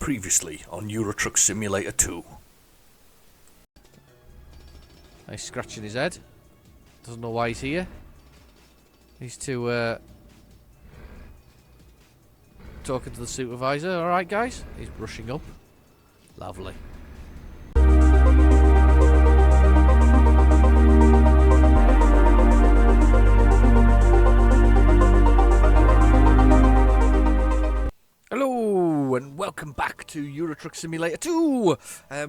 Previously on Euro Truck Simulator 2. He's scratching his head. Doesn't know why he's here. He's too talking to the supervisor. Alright guys? He's brushing up. Lovely. Hello and welcome back to Euro Truck Simulator 2.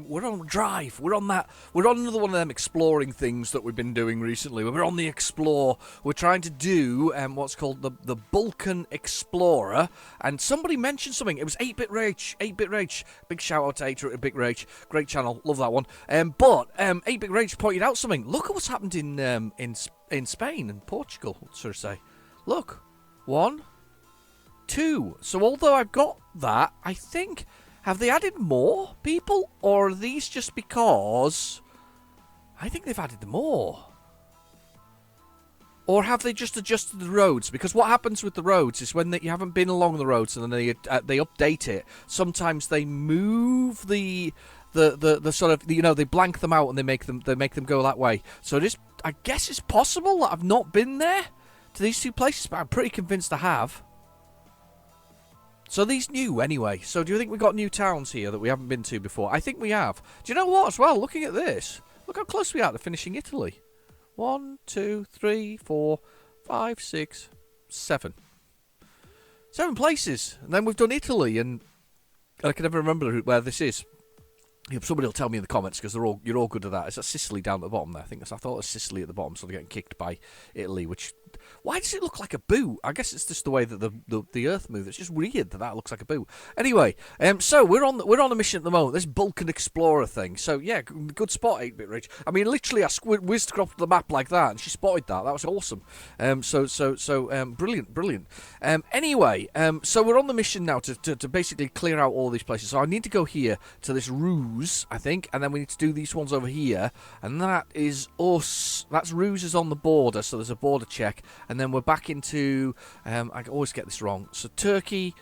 We're on drive. We're on another one of them exploring things that we've been doing recently. We're on the Explore. We're trying to do what's called the Balkan Explorer. And somebody mentioned something. It was 8-Bit Rage. 8-Bit Rage. Big shout out to 8-Bit Rage. Great channel. Love that one. But 8-Bit Rage pointed out something. Look at what's happened in Spain and Portugal, so to say. Look. 1, 2. So although I've got that, I think, have they added more people? Or are these just because... I think they've added more. Or have they just adjusted the roads? Because what happens with the roads is when you haven't been along the roads and then they update it, sometimes they move the sort of, you know, they blank them out and they make them go that way. So it is, I guess it's possible that I've not been there to these two places, but I'm pretty convinced I have. So these new, anyway. So do you think we've got new towns here that we haven't been to before? I think we have. Do you know what as well? Looking at this. Look how close we are to finishing Italy. 1, 2, 3, 4, 5, 6, 7. 7 places. And then we've done Italy, and I can never remember where this is. Somebody will tell me in the comments because you're all good at that. Is that Sicily down at the bottom there? I thought it was Sicily at the bottom, so they're getting kicked by Italy. Which, why does it look like a boot? I guess it's just the way that the Earth moves. It's just weird that looks like a boot. Anyway, so we're on a mission at the moment. This Balkan Explorer thing. So yeah, good spot, 8-Bit Rich. I mean, literally, I whizzed across the map like that, and she spotted that. That was awesome. Brilliant. Anyway, so we're on the mission now to basically clear out all these places. So I need to go here to this Ruse, I think, and then we need to do these ones over here, and that is us. That's Ruse is on the border, so there's a border check, and then we're back into, I always get this wrong, so Turkey,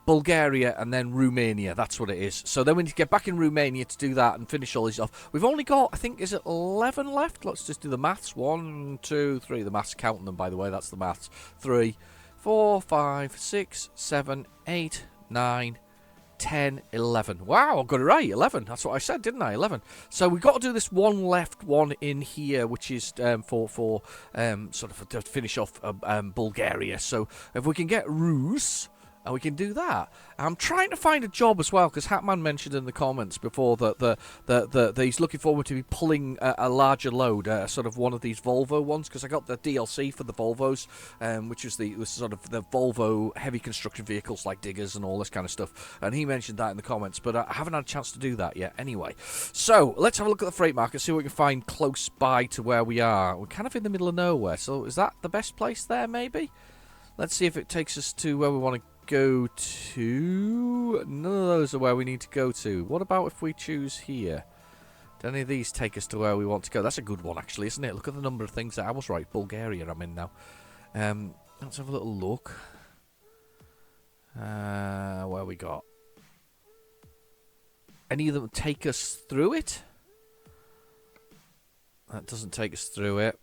Bulgaria, and then Romania. That's what it is. So then we need to get back in Romania to do that and finish all these off. We've only got, I think, is it 11 left? Let's just do the maths. 1, 2, 3. The maths, counting them, by the way. That's the maths. 3, 4, 5, 6, 7, 8, 9, 10, 11. Wow, I got it right. 11. That's what I said, didn't I? 11. So we've got to do this one left one in here, which is for to finish off Bulgaria. So if we can get Rus, and we can do that. I'm trying to find a job as well, because Hatman mentioned in the comments before that he's looking forward to be pulling a larger load, sort of one of these Volvo ones, because I got the DLC for the Volvos, which was sort of the Volvo heavy construction vehicles like diggers and all this kind of stuff. And he mentioned that in the comments, but I haven't had a chance to do that yet. Anyway, so let's have a look at the freight market, see what we can find close by to where we are. We're kind of in the middle of nowhere, so is that the best place there, maybe? Let's see if it takes us to where we want to go to. None of those are where we need to go to. What about if we choose here? Do any of these take us to where we want to go? That's a good one, actually, isn't it? Look at the number of things that I was right. Bulgaria I'm in now. Let's have a little look. Where we got? Any of them take us through it? That doesn't take us through it.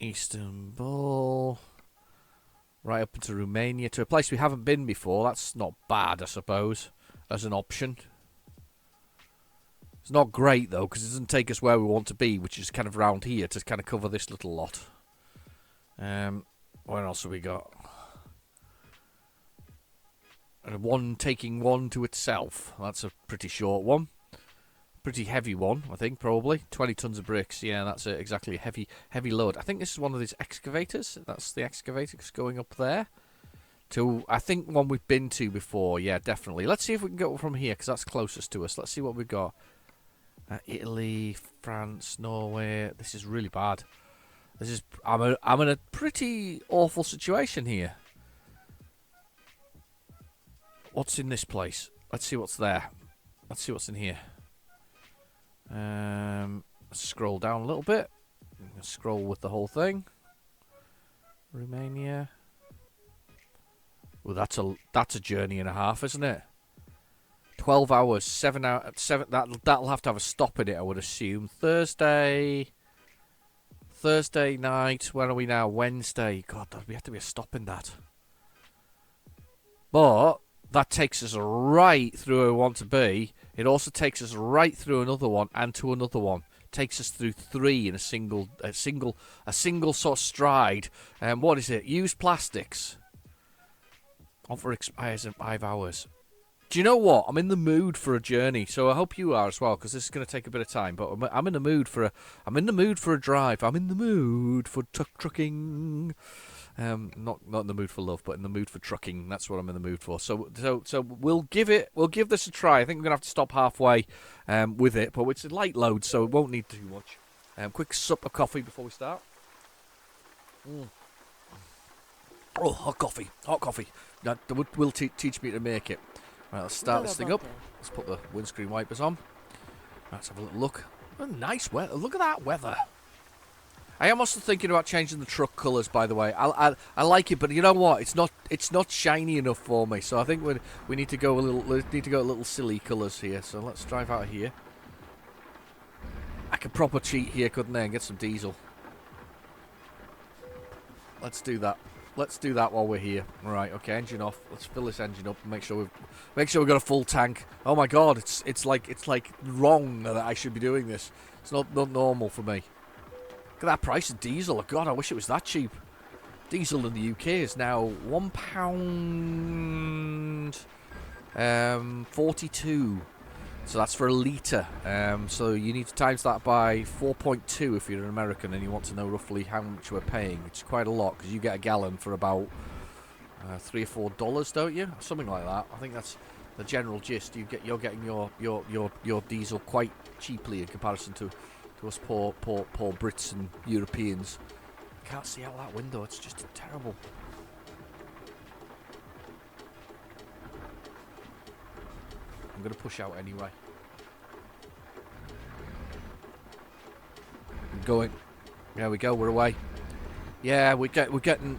Istanbul, right up into Romania, to a place we haven't been before. That's not bad, I suppose, as an option. It's not great, though, because it doesn't take us where we want to be, which is kind of around here to kind of cover this little lot. Where else have we got? One taking one to itself. That's a pretty short one. Pretty heavy one, I think, probably. 20 tons of bricks. Yeah, that's it. Exactly. Heavy load. I think this is one of these excavators. That's the excavator going up there. To, I think, one we've been to before. Yeah, definitely. Let's see if we can go from here, because that's closest to us. Let's see what we've got. Italy, France, Norway. This is really bad. This is. I'm in a pretty awful situation here. What's in this place? Let's see what's there. Let's see what's in here. Scroll down a little bit. Scroll with the whole thing. Romania. Well, that's a journey and a half, isn't it? 12 hours, 7 hours, 7. That'll have to have a stop in it, I would assume. Thursday night. Where are we now? Wednesday. God, there'll have to be a stop in that. But that takes us right through where we want to be. It also takes us right through another one and to another one. Takes us through 3 in a single sort of stride. What is it? Used plastics. Offer expires in 5 hours. Do you know what? I'm in the mood for a journey, so I hope you are as well, because this is going to take a bit of time. But I'm in the mood for a drive. I'm in the mood for trucking. Not in the mood for love, but in the mood for trucking. That's what I'm in the mood for. So we'll give this a try. I think we're gonna have to stop halfway with it, but it's a light load, so it won't need too much. Quick sup of coffee before we start. Oh, hot coffee. That will teach me to make it. Right, let's start this thing up. Let's put the windscreen wipers on. Let's have a little look. Oh, nice weather. Look at that weather. I am also thinking about changing the truck colours, by the way. I like it, but you know what? It's not shiny enough for me. So I think we need to go a little silly colours here. So let's drive out of here. I could proper cheat here, couldn't I, and get some diesel. Let's do that. Let's do that while we're here. All right, okay, engine off. Let's fill this engine up and make sure we've got a full tank. Oh my God, it's like wrong that I should be doing this. It's not normal for me. Look at that price of diesel. Oh God, I wish it was that cheap. Diesel in the UK is now £1.42. So that's for a litre. So you need to times that by 4.2 if you're an American and you want to know roughly how much we're paying. It's quite a lot because you get a gallon for about $3 or $4, don't you? Something like that. I think that's the general gist. You're getting your diesel quite cheaply in comparison to us poor Brits and Europeans. I can't see out that window. It's just terrible. I'm going to push out anyway. I'm going. There we go. We're away. Yeah, we're getting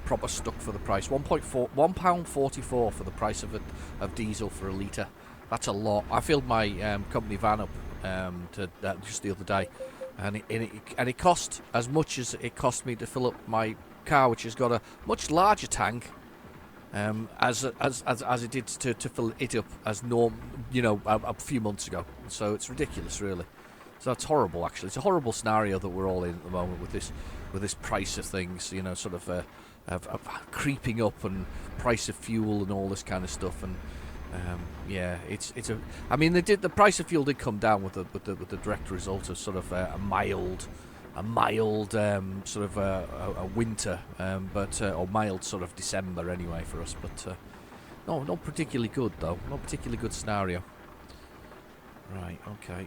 proper stuck for the price. £1.44 for the price of diesel for a litre. That's a lot. I filled my company van up just the other day, and it cost as much as it cost me to fill up my car, which has got a much larger tank. As it did to fill it up as norm, a few months ago. So it's ridiculous, really. So that's horrible, actually. It's a horrible scenario that we're all in at the moment with this price of things, sort of creeping up, and price of fuel and all this kind of stuff. And yeah, I mean, the price of fuel did come down with the direct result of sort of a mild sort of a winter, or mild sort of December anyway for us. But no, not particularly good though. Not particularly good scenario. Right, okay.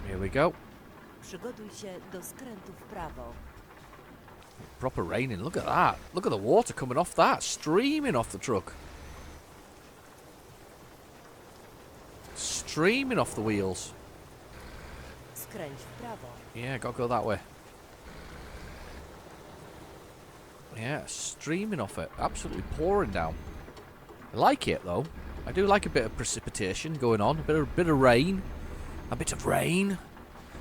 Here we go. Przygotuj się do skrętu w prawo. Proper raining. Look at that. Look at the water coming off that, streaming off the truck. Streaming off the wheels. Skręć w prawo. Yeah, gotta go that way. Yeah, streaming off it. Absolutely pouring down. I like it though. I do like a bit of precipitation going on. A bit of rain. A bit of rain.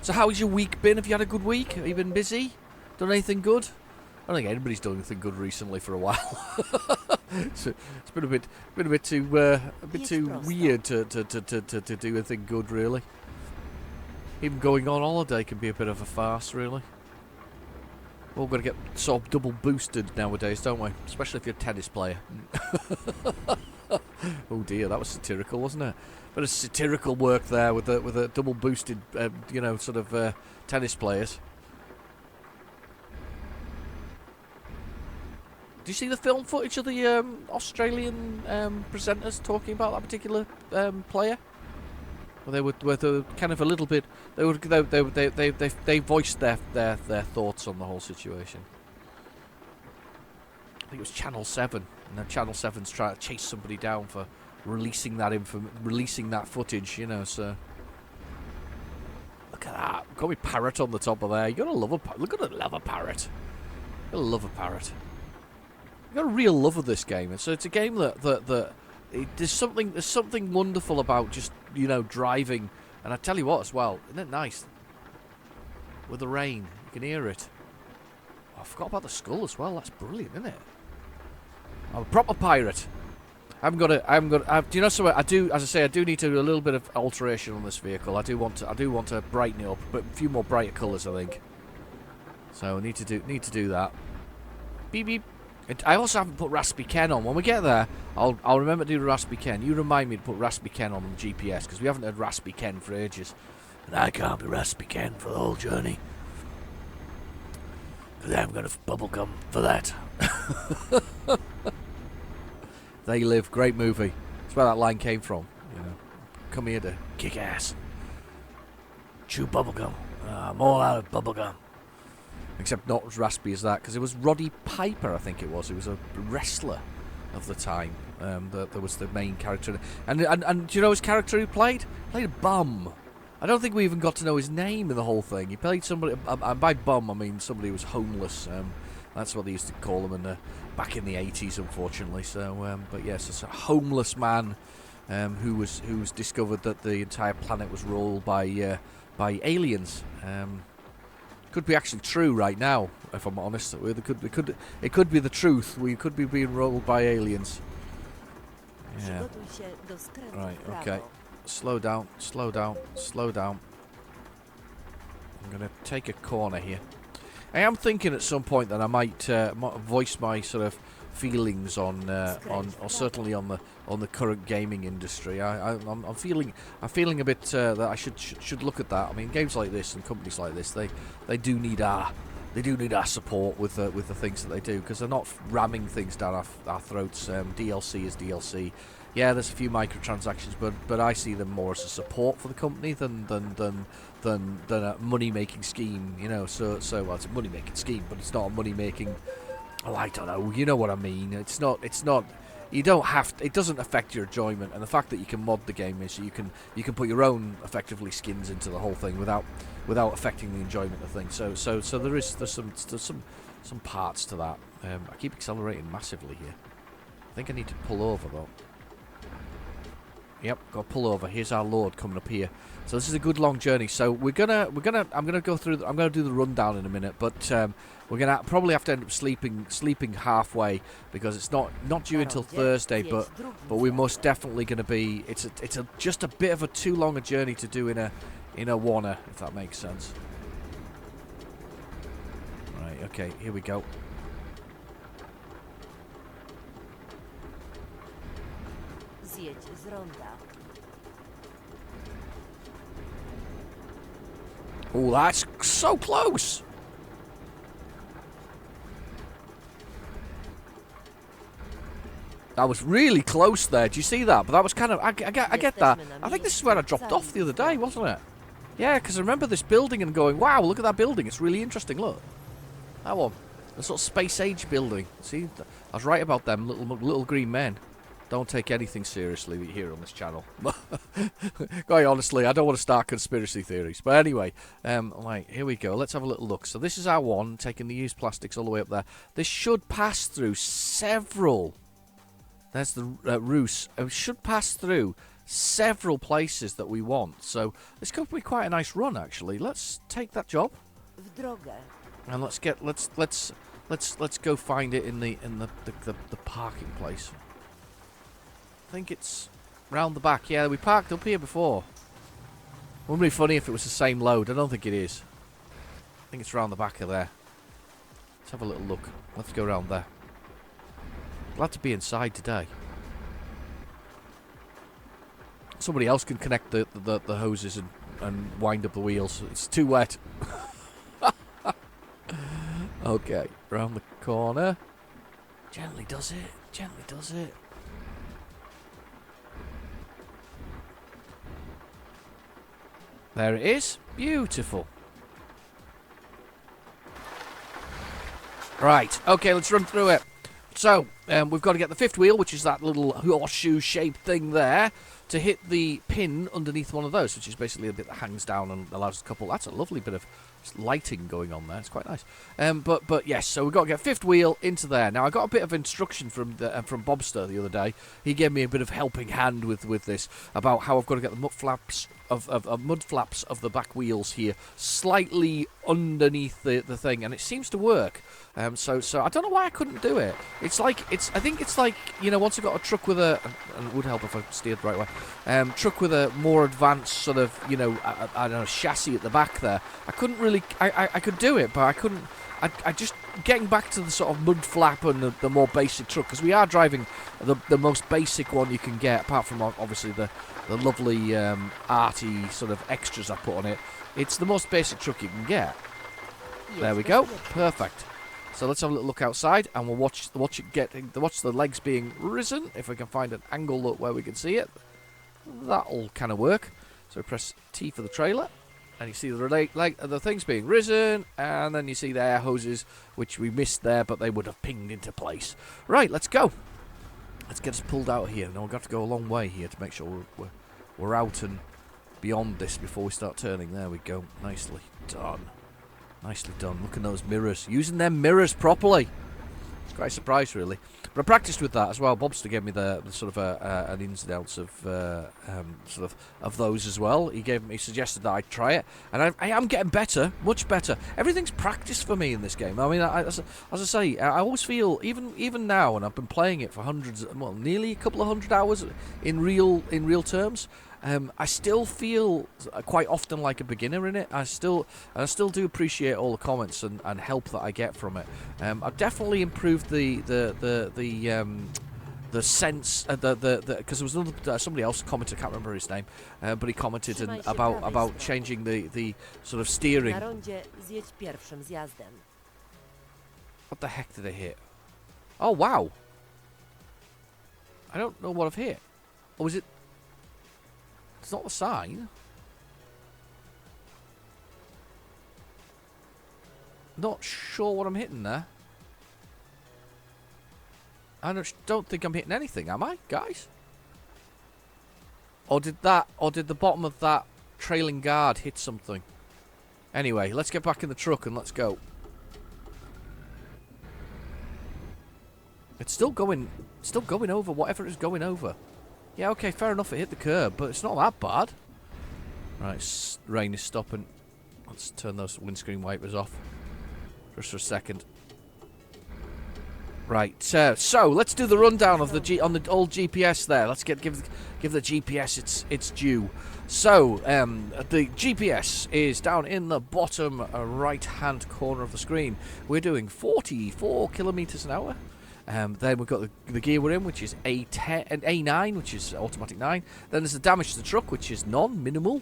So how's your week been? Have you had a good week? Have you been busy? Done anything good? I don't think anybody's done anything good recently for a while. It's been a bit too weird to do anything good, really. Even going on holiday can be a bit of a farce, really. We're all going to get sort of double boosted nowadays, don't we? Especially if you're a tennis player. Oh dear, that was satirical, wasn't it? Bit of satirical work there with the double boosted, sort of tennis players. Do you see the film footage of the Australian presenters talking about that particular player? Well, they were kind of a little bit. They voiced their thoughts on the whole situation. I think it was Channel 7, and then Channel 7's trying to chase somebody down for releasing that footage. So look at that. Got me parrot on the top of there. You gotta love a parrot. I love a parrot. I've got a real love of this game. It's a game there's something wonderful about just, you know, driving. And I tell you what as well, isn't it nice? With the rain, you can hear it. Oh, I forgot about the skull as well. That's brilliant, isn't it? I'm a proper pirate. Do you know something? As I say, I do need to do a little bit of alteration on this vehicle. I do want to brighten it up, but a few more brighter colours, I think. So I need to do that. Beep beep. I also haven't put Raspberry Ken on. When we get there, I'll remember to do Raspberry Ken. You remind me to put Raspberry Ken on the GPS, because we haven't had Raspberry Ken for ages. And I can't be Raspberry Ken for the whole journey. Because I haven't got enough bubblegum for that. They Live, great movie. That's where that line came from. You know, come here to kick ass. Chew bubblegum. I'm all out of bubblegum. Except not as raspy as that, because it was Roddy Piper, I think it was. He was a wrestler of the time. That was the main character. And do you know his character who played? Played a bum. I don't think we even got to know his name in the whole thing. He played somebody, and by bum I mean somebody who was homeless. That's what they used to call them back in the 80s, unfortunately. So, but yes, it's a homeless man who was discovered that the entire planet was ruled by aliens. Could be actually true right now, if I'm honest. It could be the truth. We could be being ruled by aliens. Yeah. Right. Okay. Slow down. Slow down. Slow down. I'm gonna take a corner here. I am thinking at some point that I might voice my sort of feelings on or certainly on the current gaming industry. I'm feeling a bit that I should look at that. I mean, games like this and companies like this, they do need our support with the things that they do, because they're not ramming things down our throats. DLC is DLC. Yeah, there's a few microtransactions, but I see them more as a support for the company than a money-making scheme. You know, so well, it's a money-making scheme, but it's not a money-making. Oh, I don't know. You know what I mean? It's not. You don't have to, it doesn't affect your enjoyment, and the fact that you can mod the game is you can put your own effectively skins into the whole thing without affecting the enjoyment of things. So there's some parts to that. I keep accelerating massively here. I think I need to pull over though. Yep, got to pull over. Here's our load coming up here. So this is a good long journey. So I'm gonna go through. I'm gonna do the rundown in a minute, but we're gonna probably have to end up sleeping halfway, because it's not due until Thursday. But we're most definitely gonna be. It's just a bit of a too long a journey to do in a wanna, if that makes sense. Right. Okay. Here we go. Oh, that's so close! That was really close there. Do you see that? But that was kind of... I get that. I think this is where I dropped off the other day, wasn't it? Yeah, because I remember this building and going, wow, look at that building. It's really interesting. Look. That one. The sort of space-age building. See? I was right about them little green men. Don't take anything seriously here on this channel. Quite honestly, I don't want to start conspiracy theories. But anyway, right, here we go. Let's have a little look. So this is our one, taking the used plastics all the way up there. This should pass through several... There's the Roos. It should pass through several places that we want. So this could be quite a nice run, actually. Let's take that job. And let's go find it in the parking place. I think it's round the back. Yeah, we parked up here before. Wouldn't it be funny if it was the same load? I don't think it is. I think it's round the back of there. Let's have a little look. Let's go around there. Glad to be inside today. Somebody else can connect the hoses and wind up the wheels. It's too wet. Okay, round the corner. Gently does it. Gently does it. There it is. Beautiful. Right. Okay, let's run through it. So, we've got to get the fifth wheel, which is that little horseshoe-shaped thing there, to hit the pin underneath one of those, which is basically a bit that hangs down and allows a couple... That's a lovely bit of lighting going on there. It's quite nice. But yes, so we've got to get fifth wheel into there. Now, I got a bit of instruction from Bobster the other day. He gave me a bit of helping hand with this about how I've got to get the mud flaps of the back wheels here slightly underneath the thing, and it seems to work. So I don't know why I couldn't do it. I think it's like, you know, once I got a truck with and it would help if I steered the right way. Truck with a more advanced sort of, you know, I don't know, chassis at the back there. I couldn't really, I could do it, but I couldn't. I just getting back to the sort of mud flap and the more basic truck, because we are driving the most basic one you can get, apart from obviously the lovely arty sort of extras I put on it. It's the most basic truck you can get. There we go, perfect. So let's have a little look outside, and we'll watch the legs being risen. If we can find an angle where we can see it, that'll kind of work. So we press T for the trailer, and you see the things being risen, and then you see the air hoses, which we missed there, but they would have pinged into place. Right, let's go. Let's get us pulled out here. Now we've got to go a long way here to make sure we're out and beyond this before we start turning. There we go. Nicely done. Nicely done. Look at those mirrors. Using them mirrors properly. It's quite a surprise, really. But I practiced with that as well. Bobster gave me the sort of an ins and outs of of those as well. He suggested that I try it, and I am getting better, much better. Everything's practice for me in this game. I mean, as I say, I always feel even now, and I've been playing it for nearly a couple of hundred hours in real terms. I still feel quite often like a beginner in it. I still do appreciate all the comments and help that I get from it. I've definitely improved the sense, because there was somebody else commented, I can't remember his name, but he commented about changing the sort of steering. Na rondzie zjedź pierwszym zjazdem. What the heck did I hit? Oh wow! I don't know what I've hit. Or was it? It's not the sign. Not sure what I'm hitting there. I don't think I'm hitting anything, am I, guys? Or did the bottom of that trailing guard hit something? Anyway, let's get back in the truck and let's go. It's still going over whatever it's going over. Yeah, okay, fair enough, it hit the curb, but it's not that bad. Right, rain is stopping. Let's turn those windscreen wipers off. Just for a second. Right, so let's do the rundown of on the old GPS there. Let's give the GPS its due. So, the GPS is down in the bottom right-hand corner of the screen. We're doing 44 kilometers an hour. Then we've got the gear we're in, which is A10 and A9, which is automatic 9. Then there's the damage to the truck, which is minimal.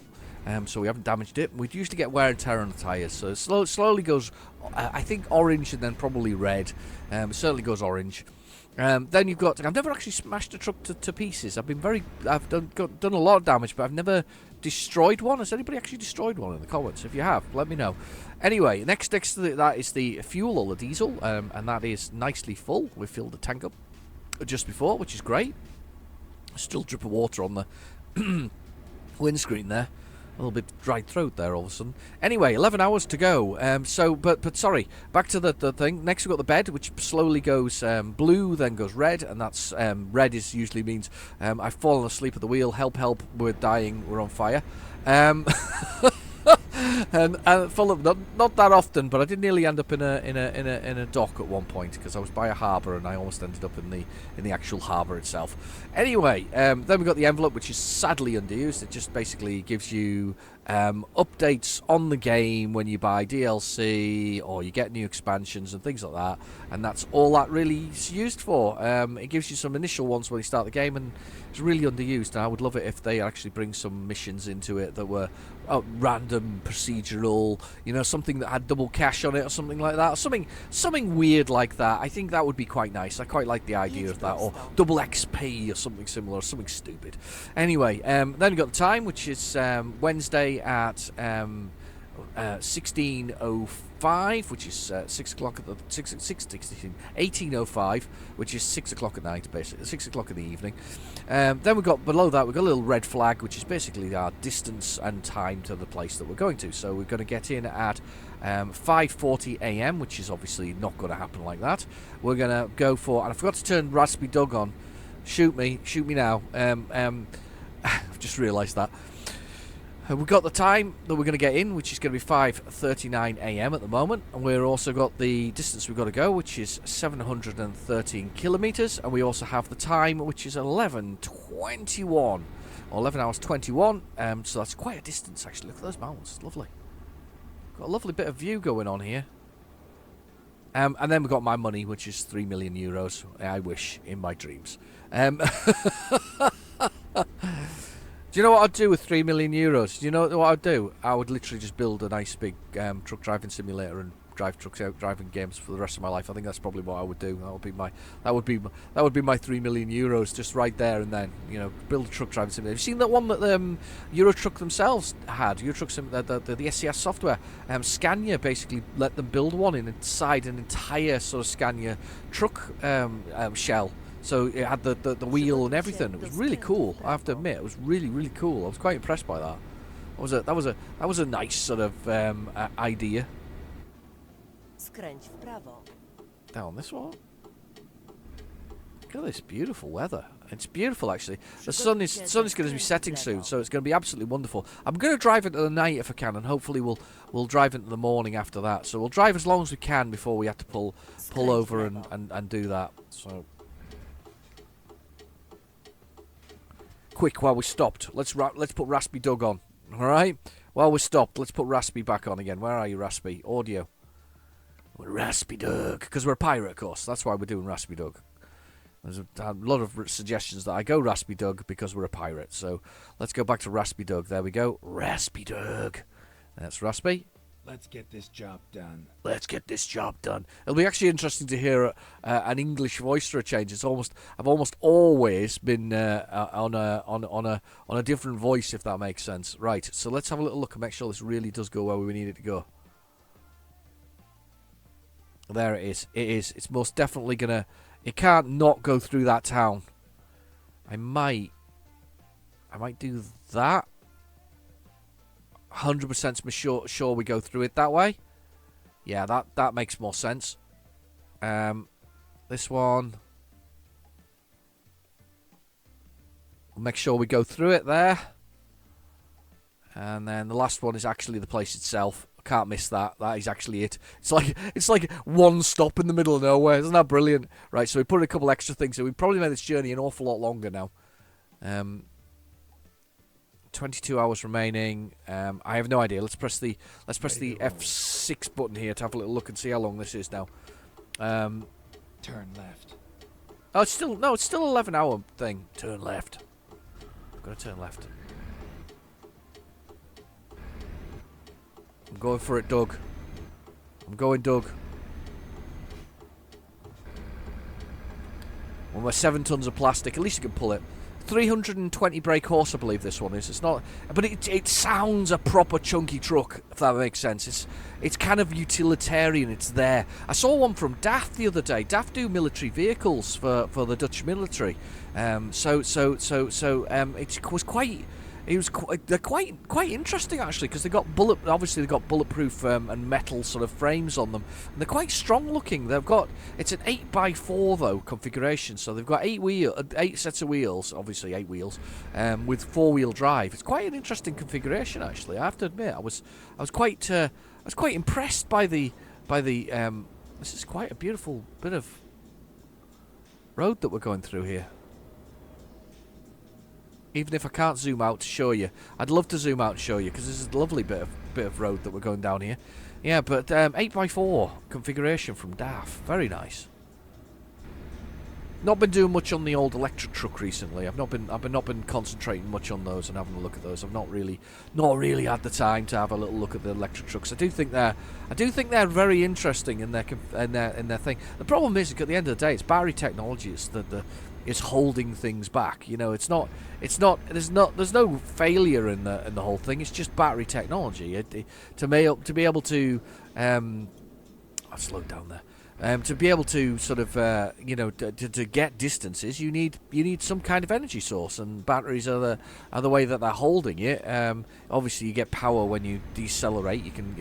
So we haven't damaged it. We'd usually get wear and tear on the tyres. So it slowly goes, I think, orange and then probably red. It certainly goes orange. Then you've got, I've never actually smashed a truck to pieces. I've done a lot of damage, but I've never destroyed one. Has anybody actually destroyed one in the comments? If you have, let me know. Anyway, next to that is the fuel or the diesel, and that is nicely full. We filled the tank up just before, which is great. Still drip of water on the windscreen there. A little bit dried throat there all of a sudden. Anyway, 11 hours to go. But sorry, back to the thing. Next we've got the bed, which slowly goes blue, then goes red, and that's red usually means I've fallen asleep at the wheel. Help! We're dying. We're on fire. And full of not that often, but I did nearly end up in a dock at one point because I was by a harbour and I almost ended up in the actual harbour itself. Anyway, then we've got the envelope, which is sadly underused. It just basically gives you updates on the game when you buy DLC or you get new expansions and things like that, and that's all that really is used for. It gives you some initial ones when you start the game, and it's really underused. And I would love it if they actually bring some missions into it that were random, procedural, something that had double cash on it or something like that, or something weird like that. I think that would be quite nice. I quite like the idea of that, or double XP or something similar, or something stupid. Anyway, then we've got the time, which is Wednesday at 16:05, which is 6 o'clock at the 18:05, which is 6 o'clock at night, basically 6 o'clock in the evening. Then we've got below that we've got a little red flag, which is basically our distance and time to the place that we're going to. So we're going to get in at 5:40 a.m., which is obviously not going to happen like that. We're going to go for, and I forgot to turn Raspberry Doug on. Shoot me now. I've just realised that. We've got the time that we're going to get in, which is going to be 5:39 a.m. at the moment, and we've also got the distance we've got to go, which is 713 kilometres, and we also have the time, which is 11:21, or 11 hours 21. So that's quite a distance, actually. Look at those mountains, it's lovely. Got a lovely bit of view going on here. And then we've got my money, which is 3 million euros. I wish, in my dreams. Do you know what I'd do with 3 million euros? Do you know what I'd do? I would literally just build a nice big truck driving simulator and drive trucks out driving games for the rest of my life. I think that's probably what I would do. That would be my 3 million euros, just right there and then. You know, build a truck driving simulator. Have you seen that one that Euro Truck themselves had? Euro Truck the SCS software. Scania basically let them build one inside an entire sort of Scania truck shell. So it had the wheel and everything. It was really cool. I have to admit, it was really cool. I was quite impressed by that. That was a nice sort of idea. Skręć w prawo. Down this one. Look at this beautiful weather. It's beautiful, actually. The sun is going to be setting soon, so it's going to be absolutely wonderful. I'm going to drive into the night if I can, and hopefully we'll drive into the morning after that. So we'll drive as long as we can before we have to pull over and do that. So. Quick, while we stopped, let's put Raspy Doug on. All right, while we're stopped, let's put Raspy back on again. Where are you, Raspy? Audio. We're Raspy Doug because we're a pirate, of course. That's why we're doing Raspy Doug. There's a lot of suggestions that I go Raspy Doug because we're a pirate. So let's go back to Raspy Doug. There we go, Raspy Doug. That's Raspy. Let's get this job done. Let's get this job done. It'll be actually interesting to hear an English voice for a change. I've almost always been on a different voice, if that makes sense. Right. So let's have a little look and make sure this really does go where we need it to go. There it is. It is. It's most definitely gonna. It can't not go through that town. I might do that. 100% sure we go through it that way. Yeah, that makes more sense. This one, we'll make sure we go through it there. And then the last one is actually the place itself. I can't miss that. That is actually it. It's like one stop in the middle of nowhere. Isn't that brilliant? Right, so we put a couple extra things. So we probably made this journey an awful lot longer now. 22 hours remaining. I have no idea. Let's press the F6 button here to have a little look and see how long this is now. Turn left. Oh, it's still 11-hour thing. Turn left. I've got to turn left. I'm going for it, Doug. I'm going, Doug. Well, we're 7 tons of plastic. At least you can pull it. 320 brake horse, I believe this one is. It's not, but it sounds a proper chunky truck, if that makes sense. It's kind of utilitarian. It's there. I saw one from DAF the other day. DAF do military vehicles for the Dutch military. They're quite interesting actually, because they got bulletproof and metal sort of frames on them, and they're quite strong looking. It's an 8x4 though configuration, so they've got 8 sets of wheels, obviously 8 wheels, with 4-wheel drive. It's quite an interesting configuration actually. I have to admit, I was quite impressed by the this is quite a beautiful bit of road that we're going through here. Even if I can't zoom out to show you, I'd love to zoom out and show you, because this is a lovely bit of road that we're going down here. Yeah, but 8x4 configuration from DAF, very nice. Not been doing much on the old electric truck recently. I've not been concentrating much on those and having a look at those. I've not really had the time to have a little look at the electric trucks. I do think they're very interesting in their thing. The problem is, at the end of the day, it's battery technology. It's holding things back. You know, there's no failure in the whole thing. It's just battery technology. To be able to I slowed down there. To be able to sort of, to get distances, you need some kind of energy source, and batteries are the way that they're holding it. Obviously, you get power when you decelerate. You can,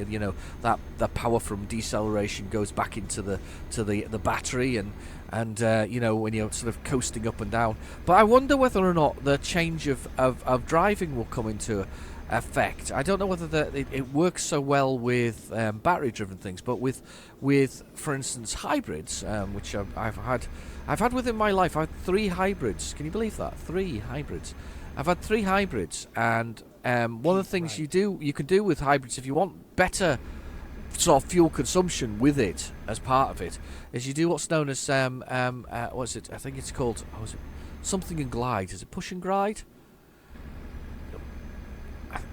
the power from deceleration goes back into the battery, and when you're sort of coasting up and down. But I wonder whether or not the change of driving will come into effect. I don't know whether it works so well with battery-driven things, but with for instance hybrids, which I've had within my life. I've had 3 hybrids. Can you believe that? 3 hybrids. I've had 3 hybrids, and one of the things you can do with hybrids, if you want better sort of fuel consumption with it as part of it, is you do what's known as what's it? I think it's called something and glide. Is it push and glide?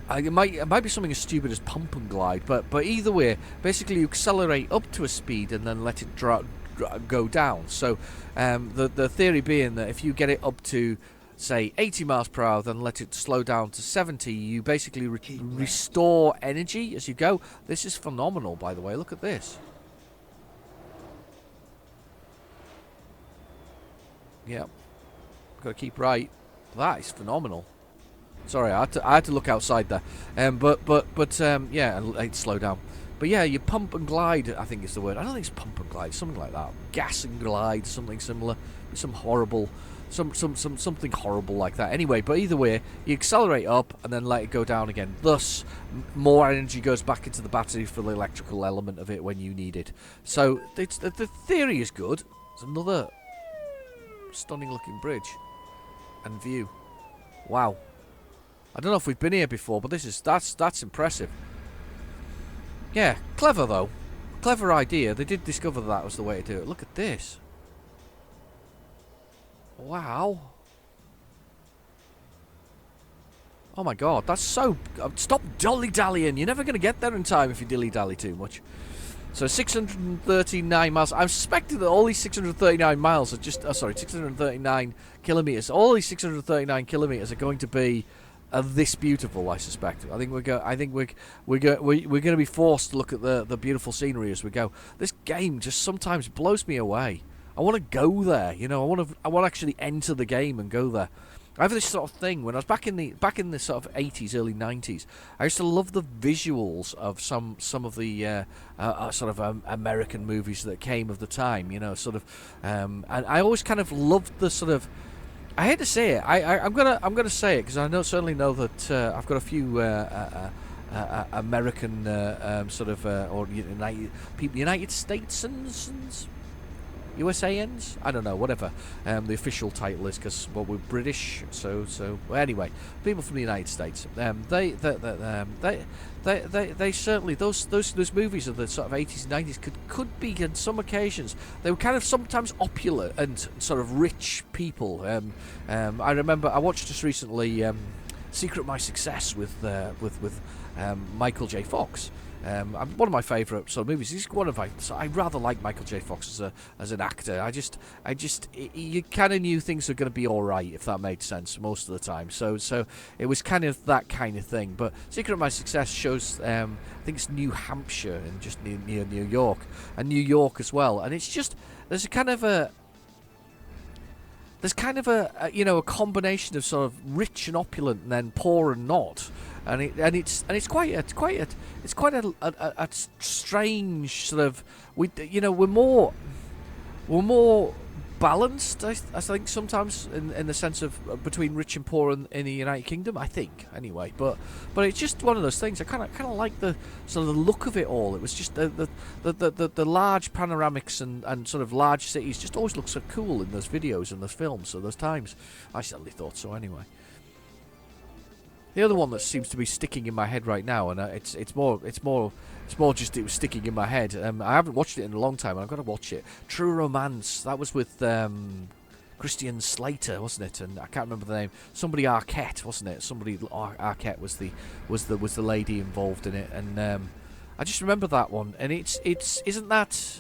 It might be something as stupid as pump and glide, but either way, basically you accelerate up to a speed and then let it go down. So the theory being that if you get it up to, say, 80 miles per hour, then let it slow down to 70, you basically restore energy as you go. This is phenomenal, by the way. Look at this. Yeah, got to keep right. That is phenomenal. Sorry, I had to look outside there. Yeah, I'd slow down. But yeah, you pump and glide, I think is the word. I don't think it's pump and glide, something like that. Gas and glide, something similar. Something horrible like that. Anyway, but either way, you accelerate up and then let it go down again. Thus, more energy goes back into the battery for the electrical element of it when you need it. So the theory is good. There's another stunning looking bridge and view. Wow. I don't know if we've been here before, but that's impressive. Yeah, clever though. Clever idea. They did discover that was the way to do it. Look at this. Wow. Oh my god, that's so... Stop dilly-dallying. You're never going to get there in time if you dilly-dally too much. So 639 miles. I'm suspecting that all these 639 miles are just... 639 kilometres. All these 639 kilometres are going to be... this beautiful, I suspect. I think we're going to be forced to look at the beautiful scenery as we go. This game just sometimes blows me away. I want to go there, I want to actually enter the game and go there. I have this sort of thing when I was back in the sort of 80s, early 90s. I used to love the visuals of some of the American movies that came of the time, and I always kind of loved the sort of... I hate to say it. I'm gonna say it because I certainly know that I've got a few American or United Statesans, USANs. I don't know, whatever the official title is, because we're British. So anyway, people from the United States. They certainly those movies of the sort of 80s and 90s could be, on some occasions, they were kind of sometimes opulent and sort of rich people. I remember I watched just recently Secret of My Success with Michael J. Fox. One of my favourite sort of movies. He's one of I rather like Michael J. Fox as an actor. You kind of knew things were going to be all right, if that made sense, most of the time. So it was kind of that kind of thing. But Secret of My Success shows, I think it's New Hampshire and just near New York, and New York as well. And it's just there's kind of a combination of sort of rich and opulent, and then poor and not. And it's quite a strange sort of we're more balanced, I think, sometimes in the sense of between rich and poor in the United Kingdom, I think, anyway. But it's just one of those things. I kind of like the sort of the look of it all. It was just the large panoramics and sort of large cities just always look so cool in those videos and those films of those times. I certainly thought so anyway. The other one that seems to be sticking in my head right now, and it's more just it was sticking in my head. I haven't watched it in a long time, and I've got to watch it. True Romance. That was with Christian Slater, wasn't it? And I can't remember the name. Somebody Arquette, wasn't it? Somebody Arquette was the lady involved in it, and I just remember that one. And it's isn't that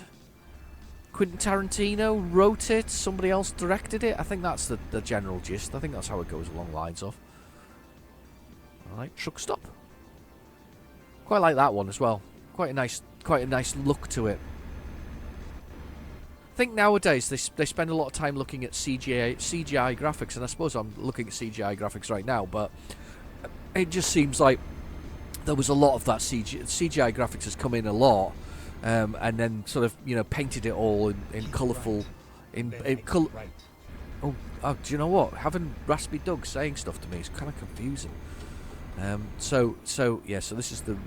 Quentin Tarantino wrote it? Somebody else directed it. I think that's the general gist. I think that's how it goes along the lines of. Alright, truck stop. Quite like that one as well. Quite a nice look to it. think nowadays they spend a lot of time looking at CGI graphics, and I suppose I'm looking at CGI graphics right now, but it just seems like there was a lot of that CGI graphics has come in a lot, and then sort of painted it all in colourful, in colour. Right. Oh, do you know what? Having Raspy Doug saying stuff to me is kind of confusing. So this is the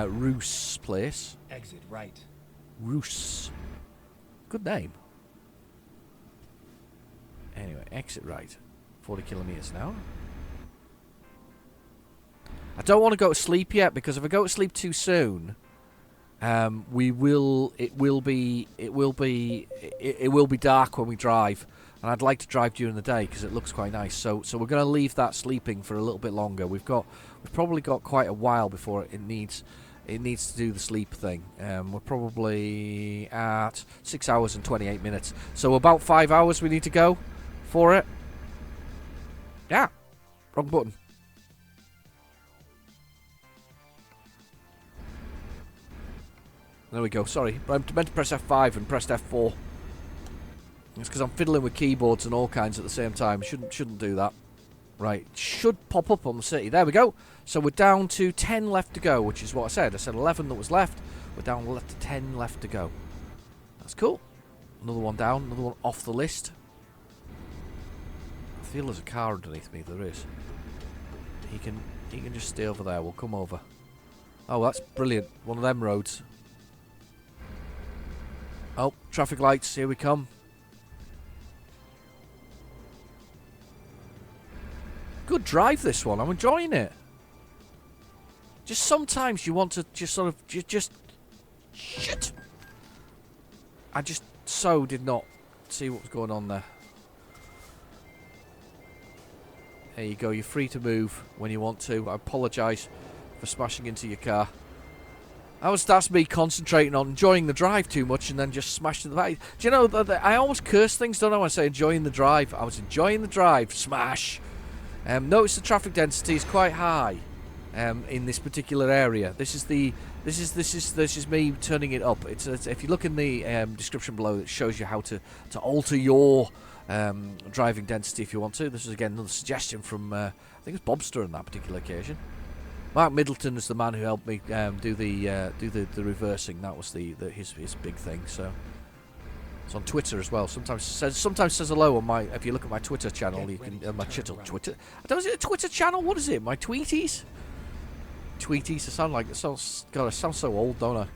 Roos place. Exit right. Roos. Good name. Anyway, exit right. 40 kilometres an hour. I don't want to go to sleep yet, because if I go to sleep too soon, it will be dark when we drive, and I'd like to drive during the day because it looks quite nice. So we're going to leave that sleeping for a little bit longer. We've probably got quite a while before it needs to do the sleep thing. We're probably at 6 hours and 28 minutes. So about 5 hours we need to go for it. Yeah, wrong button. There we go. Sorry, I meant to press F5 and pressed F4. It's because I'm fiddling with keyboards and all kinds at the same time. Shouldn't do that. Right, should pop up on the city. There we go. So we're down to 10 left to go, which is what I said. I said 11 that was left. We're down to 10 left to go. That's cool. Another one down. Another one off the list. I feel there's a car underneath me. There is. He can just stay over there. We'll come over. Oh, that's brilliant. One of them roads. Oh, traffic lights. Here we come. Good drive, this one. I'm enjoying it. Just sometimes you want to just sort of just shit. I just did not see what was going on there. There you go. You're free to move when you want to. I apologise for smashing into your car. That's me concentrating on enjoying the drive too much and then just smashed into the back. Do you know, I always curse things, don't I, when I say enjoying the drive. I was enjoying the drive. Smash. Notice the traffic density is quite high in this particular area. This is me turning it up. It's if you look in the description below, it shows you how to alter your driving density if you want to. This is again another suggestion from I think it's Bobster on that particular occasion. Mark Middleton is the man who helped me do the reversing. That was his big thing. So it's on Twitter as well. Sometimes says hello on my. If you look at my Twitter channel, you can my Twitter. Is it a Twitter channel? What is it? My tweeties. Tweeties. I sound like it. God, I sound so old, don't I?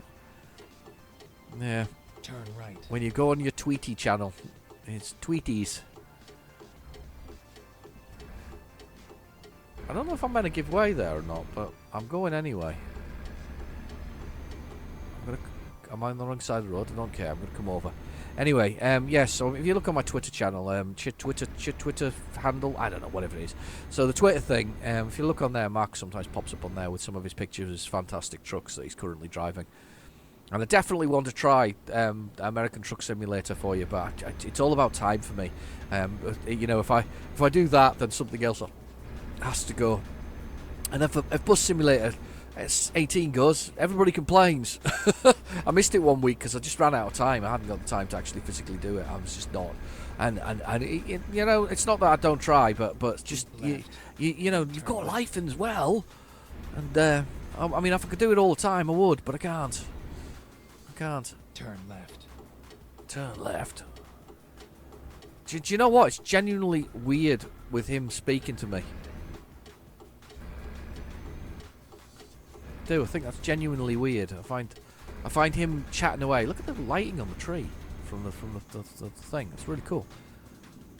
Yeah. Turn right. When you go on your Tweety channel, it's tweeties. I don't know if I'm going to give way there or not, but I'm going anyway. Am I on the wrong side of the road? I don't care. I'm going to come over. Anyway, yes, so if you look on my Twitter channel, Twitter handle, I don't know, whatever it is. So the Twitter thing, if you look on there, Mark sometimes pops up on there with some of his pictures of his fantastic trucks that he's currently driving. And I definitely want to try American Truck Simulator for you, but it's all about time for me. You know, if I do that, then something else has to go. And if Bus Simulator 18 goes, everybody complains. I missed it one week because I just ran out of time. I hadn't got the time to actually physically do it. I was just not. And you know, it's not that I don't try, but just you know, you've got life in as well. And I mean, if I could do it all the time, I would, but I can't. Turn left. Turn left. Do you know what? It's genuinely weird with him speaking to me. I think that's genuinely weird. I find him chatting away. Look at the lighting on the tree from the thing. It's really cool.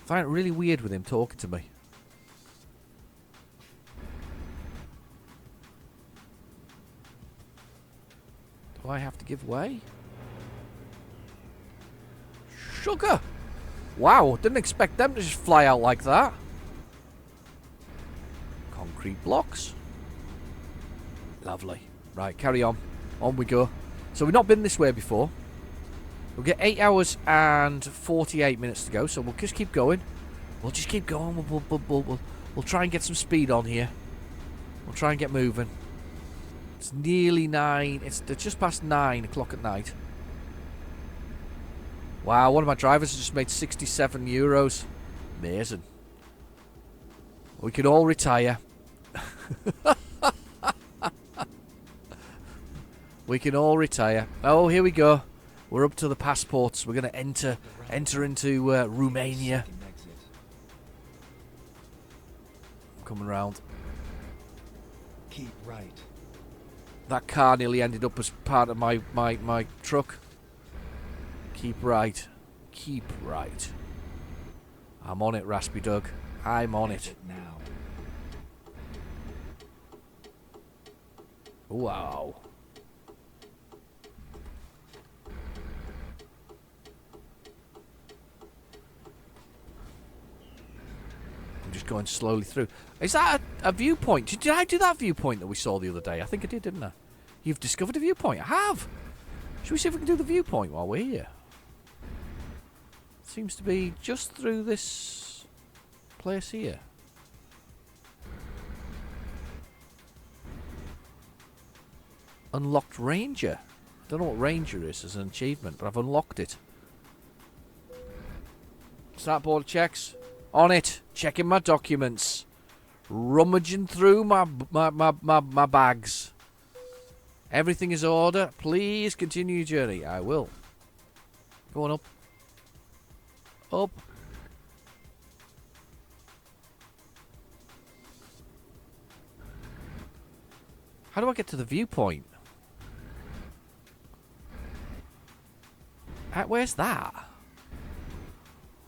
I find it really weird with him talking to me. Do I have to give way? Sugar! Wow, didn't expect them to just fly out like that. Concrete blocks. Lovely. Right, carry on. On we go. So we've not been this way before. We'll get 8 hours and 48 minutes to go, so we'll just keep going. We'll just keep going. We'll try and get some speed on here. We'll try and get moving. It's nearly 9. It's just past 9 o'clock at night. Wow, one of my drivers has just made 67 euros. Amazing. We can all retire. We can all retire. Oh, here we go. We're up to the passports. We're going to enter into Romania. Second exit. I'm coming round. Keep right. That car nearly ended up as part of my truck. Keep right. Keep right. I'm on it, Raspy Doug. I'm on it. Exit now. Wow. I'm just going slowly through. Is that a viewpoint? Did I do that viewpoint that we saw the other day? I think I did, didn't I? You've discovered a viewpoint. I have. Should we see if we can do the viewpoint while we're here? Seems to be just through this place here. Unlocked Ranger. I don't know what Ranger is as an achievement, but I've unlocked it. Start border checks. On it. Checking my documents. Rummaging through my bags. Everything is order. Please continue your journey. I will. Go on up. Up. How do I get to the viewpoint? Where's that?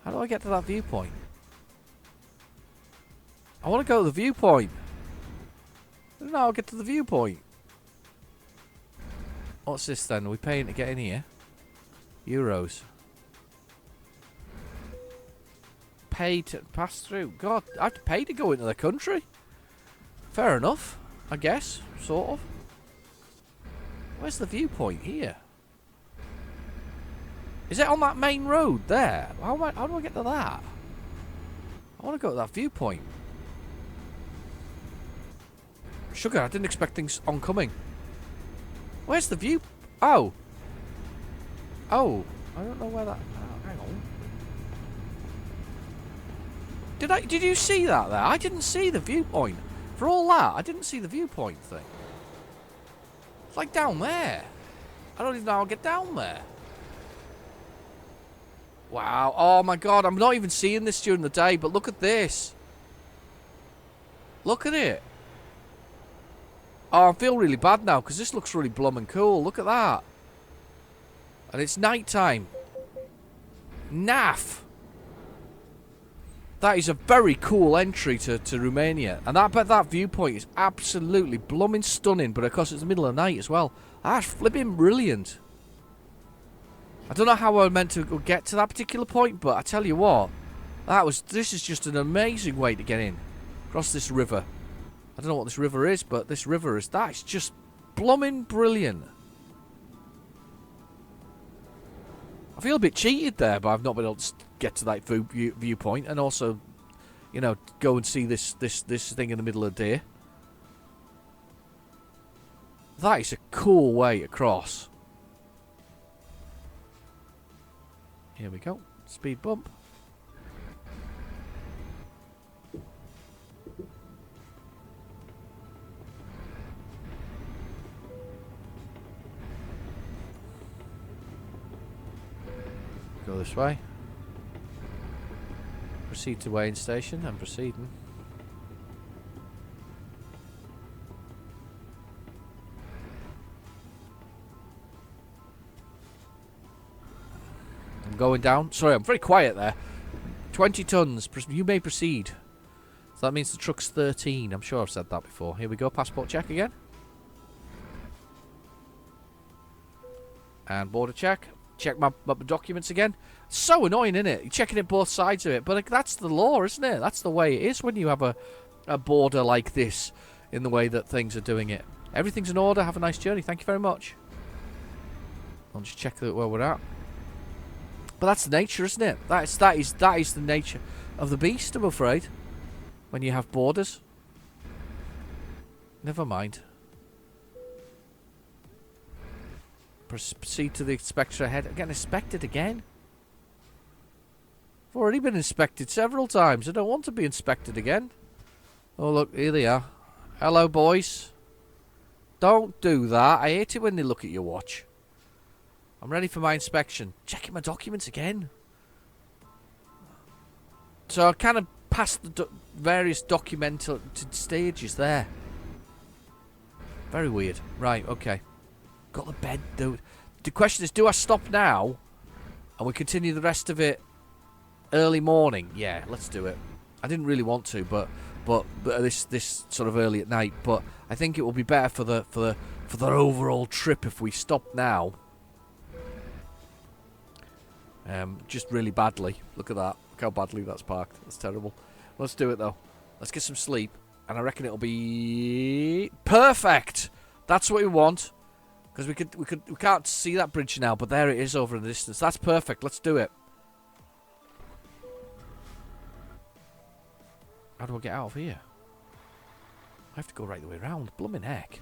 How do I get to that viewpoint? I want to go to the viewpoint. I don't know how I'll get to the viewpoint. What's this then? Are we paying to get in here? Euros. Pay to pass through. God, I have to pay to go into the country. Fair enough, I guess. Sort of. Where's the viewpoint here? Is it on that main road there? How do I get to that? I want to go to that viewpoint. Sugar, I didn't expect things oncoming. Where's the view? Oh. Oh. I don't know where that... Oh, hang on. Did you see that there? I didn't see the viewpoint. For all that, I didn't see the viewpoint thing. It's like down there. I don't even know how to get down there. Wow. Oh my god, I'm not even seeing this during the day, but look at this. Look at it. Oh, I feel really bad now because this looks really bloomin' cool. Look at that. And it's night time. Naff. That is a very cool entry to Romania. And I bet that viewpoint is absolutely bloomin' stunning, but of course it's the middle of the night as well. That's flipping brilliant. I don't know how I meant to get to that particular point, but I tell you what, this is just an amazing way to get in. Across this river. I don't know what this river is, but this river is... That's just blooming brilliant. I feel a bit cheated there, but I've not been able to get to that viewpoint. And also, you know, go and see this thing in the middle of the day. That is a cool way across. Here we go. Speed bump. Go this way. Proceed to weighing station. I'm proceeding. I'm going down. Sorry, I'm very quiet there. 20 tons. You may proceed. So that means the truck's 13. I'm sure I've said that before. Here we go. Passport check again. And border check. Check my documents again. It's so annoying, isn't it? You're checking it both sides of it. But that's the law, isn't it? That's the way it is when you have a border like this in the way that things are doing it. Everything's in order. Have a nice journey. Thank you very much. I'll just check where we're at. But that's the nature, isn't it? That is the nature of the beast, I'm afraid. When you have borders. Never mind. Proceed to the inspector ahead. Again, inspected again? I've already been inspected several times. I don't want to be inspected again. Oh, look, here they are. Hello, boys. Don't do that. I hate it when they look at your watch. I'm ready for my inspection. Checking my documents again. So I kind of passed the various documented stages there. Very weird. Right, okay. Got the bed, though. The question is, do I stop now and we continue the rest of it early morning? Yeah, let's do it. I didn't really want to, but this sort of early at night. But I think it will be better for the overall trip if we stop now. Just really badly. Look at that. Look how badly that's parked. That's terrible. Let's do it though. Let's get some sleep, and I reckon it'll be perfect. That's what we want. Because we can't see that bridge now, but there it is over in the distance. That's perfect. Let's do it. How do I get out of here? I have to go right the way around. Blooming heck.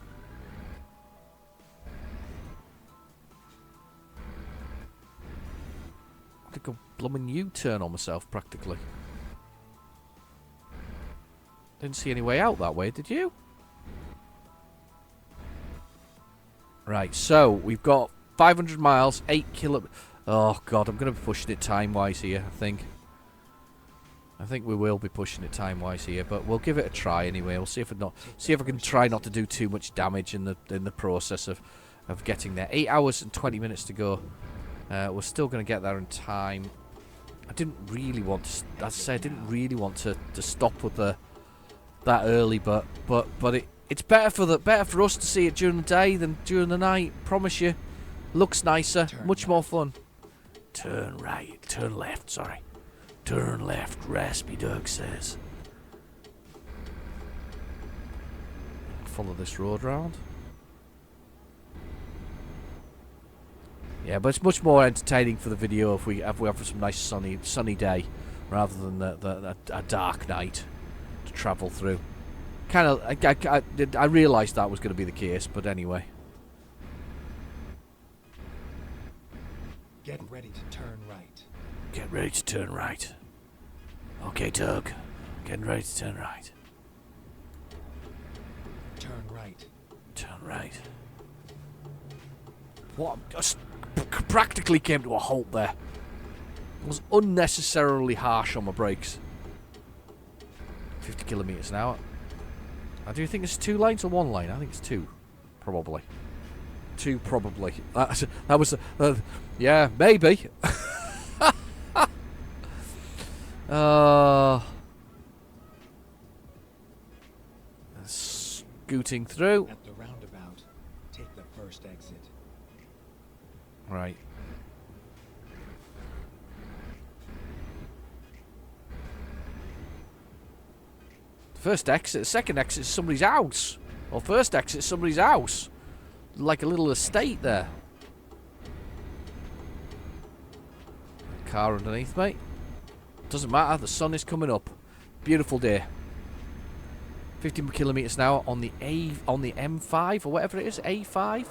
I have to go blooming U-turn on myself, practically. Didn't see any way out that way, did you? Right, so we've got 500 miles, 8 kilometers. Oh, God, I'm going to be pushing it time-wise here, I think. I think we will be pushing it time-wise here, but we'll give it a try anyway. We'll see if I can try not to do too much damage in the process of getting there. 8 hours and 20 minutes to go. We're still going to get there in time. I didn't really want to, as I say, I didn't really want to stop with that early, but it's better for us to see it during the day than during the night. Promise you. Looks nicer, much more fun. Turn right, turn left, sorry. Turn left, Raspy Doug says. Follow this road round. Yeah, but it's much more entertaining for the video if we have some nice sunny day rather than a dark night to travel through. Kind of, I realised that was going to be the case, but anyway. Get ready to turn right. Get ready to turn right. Okay, Doug. Getting ready to turn right. Turn right. Turn right. What? Just practically came to a halt there. I was unnecessarily harsh on my brakes. 50 kilometres an hour. I do think it's 2 lanes or 1 lane. I think it's 2, probably. 2 probably. That was yeah, maybe. Scooting through. At the roundabout, take the first exit. Right. First exit, second exit is somebody's house. Or first exit is somebody's house. Like a little estate there. Car underneath, mate. Doesn't matter, the sun is coming up. Beautiful day. 50 kilometres an hour on the M5 or whatever it is, A5.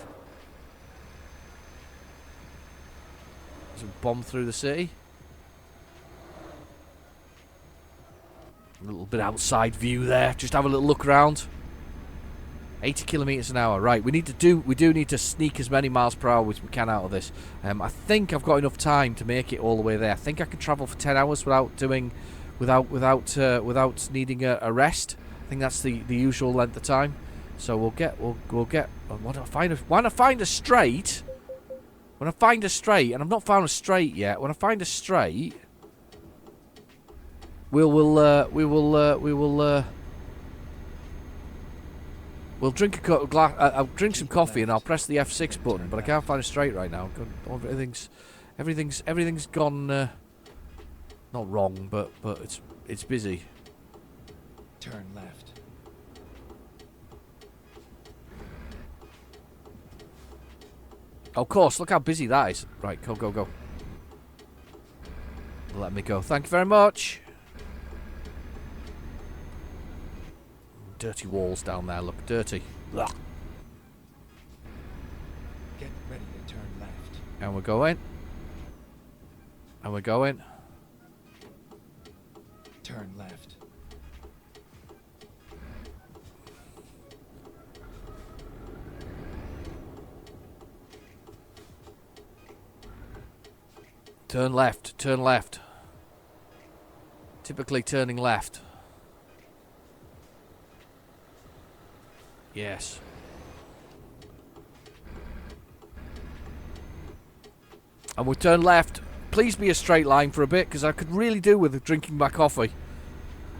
As we bomb through the city. A little bit outside view there. Just have a little look around. 80 kilometres an hour. Right, we do need to sneak as many miles per hour as we can out of this. I think I've got enough time to make it all the way there. I think I can travel for 10 hours without needing a rest. I think that's the usual length of time. So we'll get. When I find a straight, and I've not found a straight yet. When I find a straight, we'll drink I'll drink some coffee and I'll press the F6 button, but I can't find a straight right now. Everything's gone not wrong, but it's busy. Turn left. Of course, look how busy that is. Right, go. Let me go. Thank you very much. Dirty walls down there, look dirty. Ugh. Get ready to turn left. And we're going. Turn left. Turn left, turn left. Typically turning left. Yes. And we turn left. Please be a straight line for a bit, because I could really do with drinking my coffee.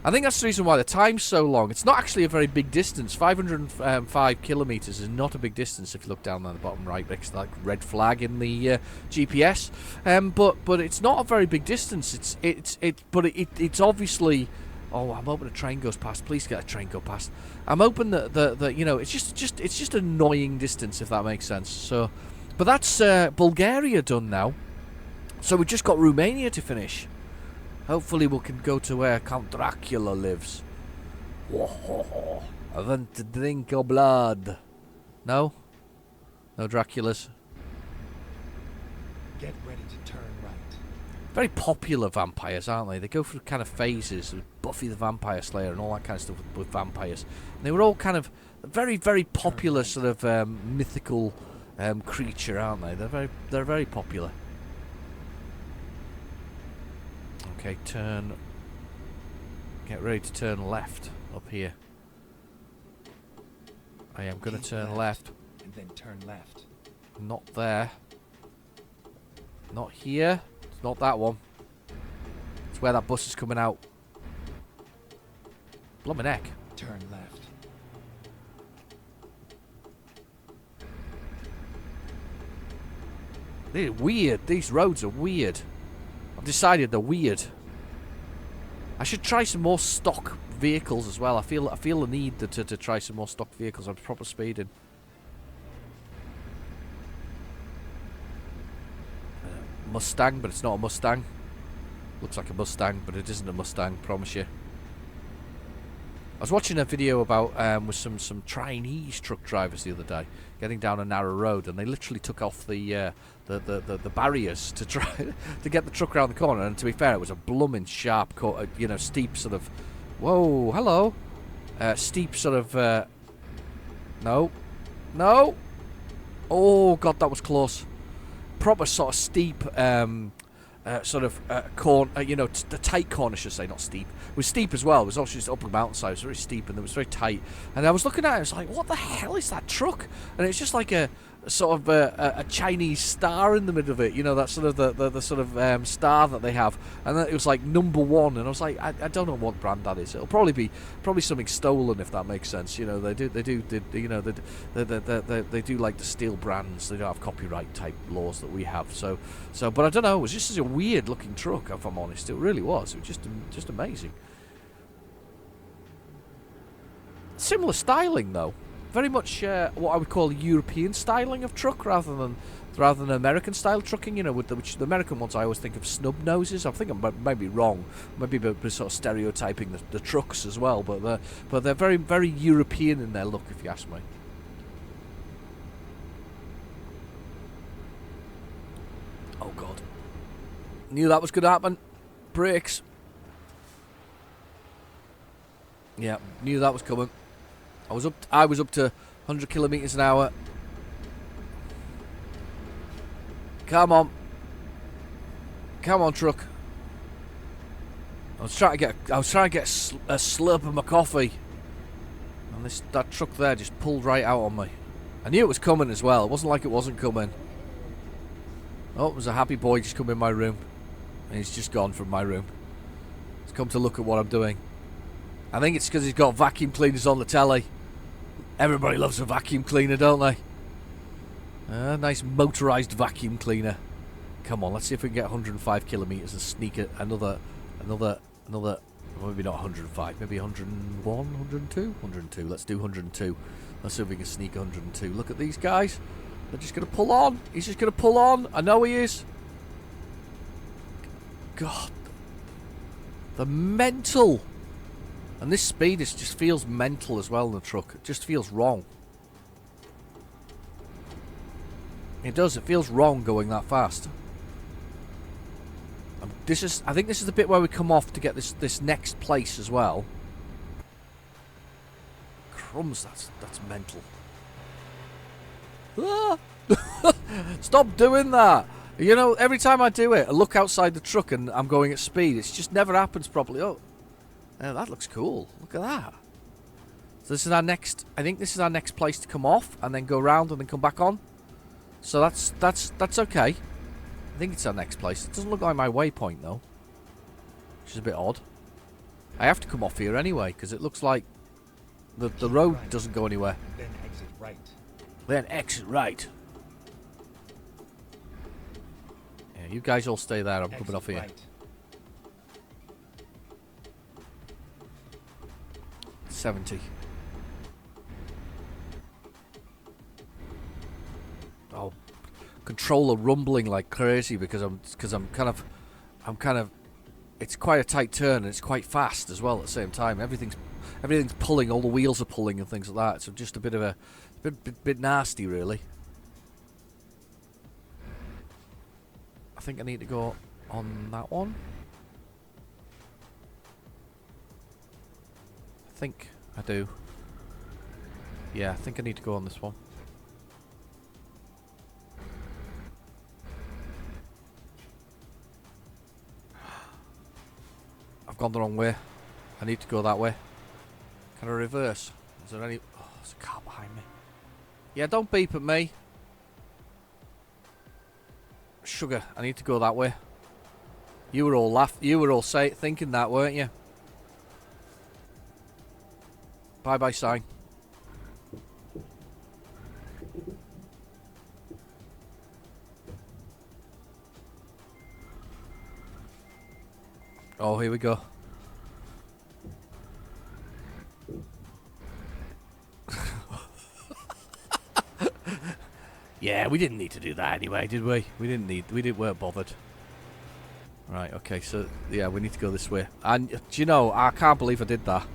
I think that's the reason why the time's so long. It's not actually a very big distance. 505 kilometres is not a big distance if you look down on the bottom right. It's like red flag in the GPS. But it's not a very big distance. It's obviously. Oh, I'm hoping a train goes past. Please get a train go past. I'm hoping that you know, it's just an annoying distance, if that makes sense. So, but that's Bulgaria done now. So we just got Romania to finish. Hopefully we can go to where Count Dracula lives. Whoa, I want to drink your blood. No? No Draculas? Get ready to turn right. Very popular vampires, aren't they? They go through kind of phases. Buffy the Vampire Slayer and all that kind of stuff with vampires. And they were all kind of very, very popular sort of mythical creature, aren't they? They're very popular. Okay, turn. Get ready to turn left up here. I am going to turn left. And then turn left. Not there. Not here. It's not that one. It's where that bus is coming out. Blow my neck. Turn left. They're weird. These roads are weird. I've decided they're weird. I should try some more stock vehicles as well. I feel the need to try some more stock vehicles. I'm proper speeding. Mustang, but it's not a Mustang. Looks like a Mustang, but it isn't a Mustang, promise you. I was watching a video about with some Chinese truck drivers the other day, getting down a narrow road, and they literally took off the barriers to try to get the truck around the corner. And to be fair, it was a blooming sharp, steep sort of. Whoa, hello, steep sort of. No. Oh God, that was close. Proper sort of steep. The tight corner, should say, not steep. It was steep as well. It was also just up the mountainside. It was very steep and it was very tight. And I was looking at it, I was like, what the hell is that truck? And it's just like a sort of a Chinese star in the middle of it. You know, that sort of the sort of star that they have. And then it was like #1. And I was like, I don't know what brand that is. It'll probably be something stolen, if that makes sense. You know, they do like to steal brands. They don't have copyright type laws that we have. So, but I don't know. It was just such a weird looking truck, if I'm honest. It really was. It was just amazing. Similar styling though. Very much what I would call European styling of truck rather than American style trucking. You know, which the American ones I always think of snub noses. I think I might be wrong. Maybe sort of stereotyping the trucks as well. But they're very, very European in their look, if you ask me. Oh God! Knew that was going to happen. Brakes. Yeah, knew that was coming. I was up to 100 kilometers an hour. Come on, truck. I was trying to get a slurp of my coffee, and that truck there just pulled right out on me. I knew it was coming as well. It wasn't like it wasn't coming. Oh, there's a happy boy just come in my room, and he's just gone from my room. He's come to look at what I'm doing. I think it's because he's got vacuum cleaners on the telly. Everybody loves a vacuum cleaner, don't they? Nice motorised vacuum cleaner. Come on, let's see if we can get 105 kilometres and sneak another, maybe not 105, maybe 101, 102? 102, let's do 102. Let's see if we can sneak 102. Look at these guys. They're just going to pull on. He's just going to pull on. I know he is. God. The mental. And this speed just feels mental as well in the truck. It just feels wrong. It does. It feels wrong going that fast. I'm this is. I think this is the bit where we come off to get this next place as well. Crumbs, that's mental. Ah! Stop doing that. You know, every time I do it, I look outside the truck and I'm going at speed. It just never happens properly. Oh, yeah, that looks cool. Look at that. So this is our next. I think this is our next place to come off and then go round and then come back on. So that's okay. I think it's our next place. It doesn't look like my waypoint though, which is a bit odd. I have to come off here anyway because it looks like the road doesn't go anywhere. Then exit right. Then exit right. Yeah, you guys all stay there. I'm Exit coming off here. right. 70. Oh, controller rumbling like crazy because I'm kind of. It's quite a tight turn and it's quite fast as well at the same time. Everything's pulling. All the wheels are pulling and things like that. So just a bit of a bit nasty really. I think I need to go on that one. I think I do. Yeah, I think I need to go on this one. I've gone the wrong way. I need to go that way. Can I reverse? Is there any... Oh, there's a car behind me. Yeah, don't beep at me. Sugar, I need to go that way. You were all thinking that, weren't you? Bye-bye sign. Oh, here we go. Yeah, we didn't need to do that anyway, did we? We weren't bothered. Right, okay, so yeah, we need to go this way. And do you know, I can't believe I did that.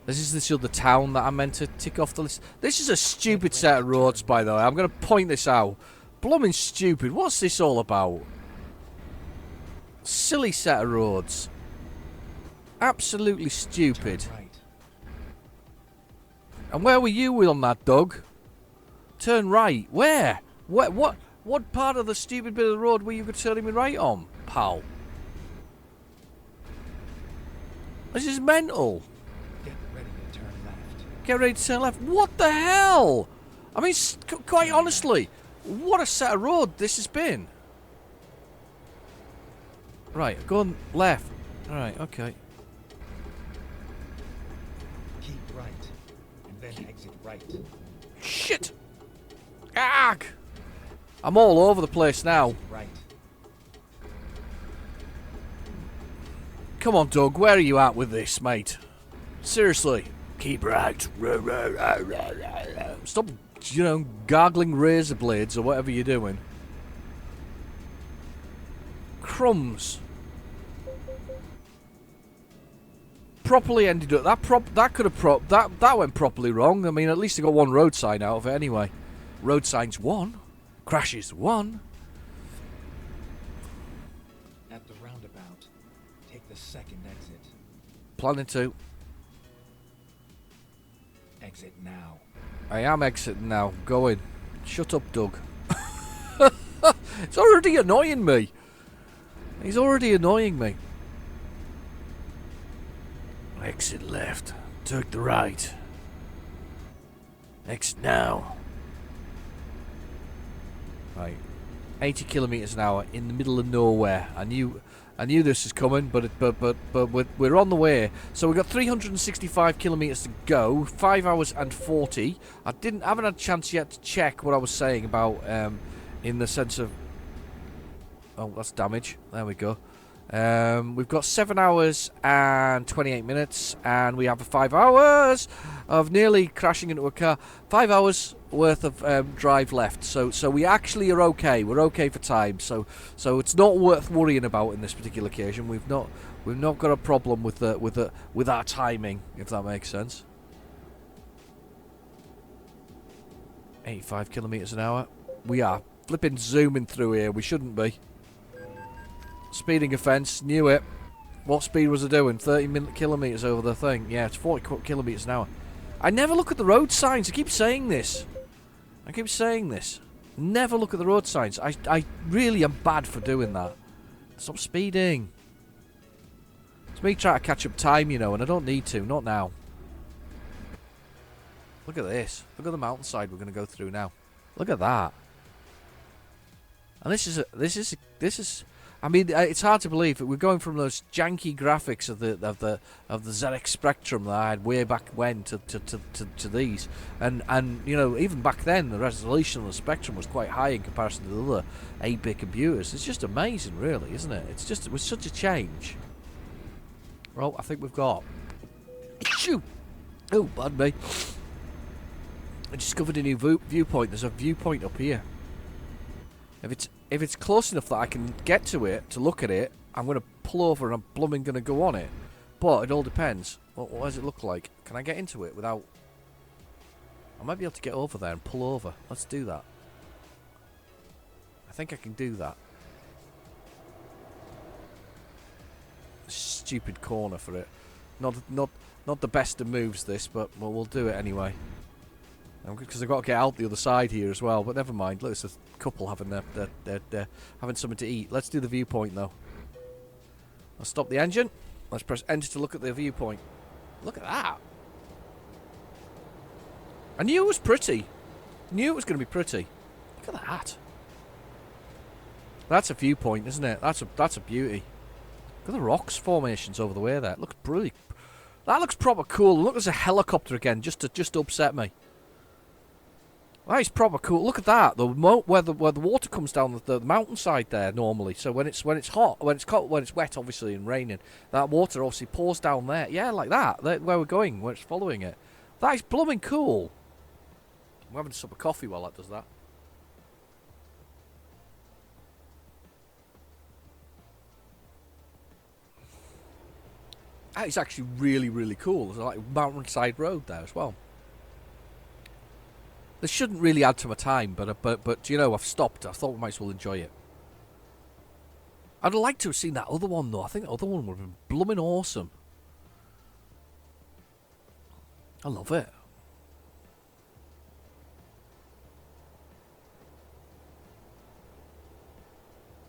This is this other town that I meant to tick off the list. This is a stupid set of roads, by the way. I'm going to point this out. Blooming stupid. What's this all about? Silly set of roads. Absolutely stupid. Turn right. And where were you on that, Doug? Turn right. Where? What part of the stupid bit of the road were you turning me right on, pal? This is mental. Get ready to turn left. Get ready to turn left. What the hell? I mean, quite honestly, what a set of road this has been. Right, going left. Alright, okay. Keep right. And then exit right. Shit! Arg! I'm all over the place now. Right. Come on, Doug, where are you at with this, mate? Seriously. Keep right. Stop, gargling razor blades or whatever you're doing. Crumbs. Properly ended up. That could have that went properly wrong. I mean, at least I got one road sign out of it anyway. Road signs 1. Crashes 1. At the roundabout, take the second exit. Planning to. Exit now. I am exiting now. Going. Shut up, Doug. It's already annoying me. He's already annoying me. Exit left. Take the right. Exit now. Right. 80 kilometers an hour in the middle of nowhere. I knew this was coming, but we're on the way. So we've got 365 kilometers to go. 5 hours and 40. I haven't had a chance yet to check what I was saying about in the sense of. Oh, that's damage. There we go. We've got 7 hours and 28 minutes, and we have 5 hours of nearly crashing into a car. 5 hours worth of drive left, so we actually are okay. We're okay for time, so it's not worth worrying about in this particular occasion. We've not got a problem with our timing, if that makes sense. 85 kilometers an hour. We are flipping zooming through here. We shouldn't be. Speeding offence. Knew it. What speed was I doing? 30 kilometres over the thing. Yeah, it's 40 kilometres an hour. I never look at the road signs. I keep saying this. Never look at the road signs. I really am bad for doing that. Stop speeding. It's me trying to catch up time, you know, and I don't need to. Not now. Look at this. Look at the mountainside we're going to go through now. Look at that. And this is. I mean, it's hard to believe that we're going from those janky graphics of the ZX Spectrum that I had way back when to these, and you know, even back then the resolution of the Spectrum was quite high in comparison to the other 8-bit computers. It's just amazing, really, isn't it? It was such a change. Well, I think we've got. Shoot! Oh, pardon me. I discovered a new viewpoint. There's a viewpoint up here. If it's close enough that I can get to it, to look at it, I'm going to pull over and I'm blooming going to go on it. But it all depends. What does it look like? Can I get into it without... I might be able to get over there and pull over. Let's do that. I think I can do that. Stupid corner for it. Not the best of moves, this, but well, we'll do it anyway. Because I've got to get out the other side here as well, but never mind. Look, it's a couple having having something to eat. Let's do the viewpoint, though. I'll stop the engine. Let's press enter to look at the viewpoint. Look at that. I knew it was pretty. Knew it was going to be pretty. Look at that. That's a viewpoint, isn't it? That's a beauty. Look at the rocks formations over the way there. It looks brilliant. That looks proper cool. Look, there's a helicopter again, just to upset me. That is proper cool. Look at that. Where the water comes down the mountainside there normally. So when it's hot, when it's cold, when it's wet, obviously, and raining, that water obviously pours down there. Yeah, like that. Where we're going, where it's following it. That is blooming cool. I'm having a cup of coffee while that does that. That is actually really, really cool. There's like a mountainside road there as well. This shouldn't really add to my time, but you know, I've stopped. I thought we might as well enjoy it. I'd like to have seen that other one though. I think the other one would have been blooming awesome. I love it.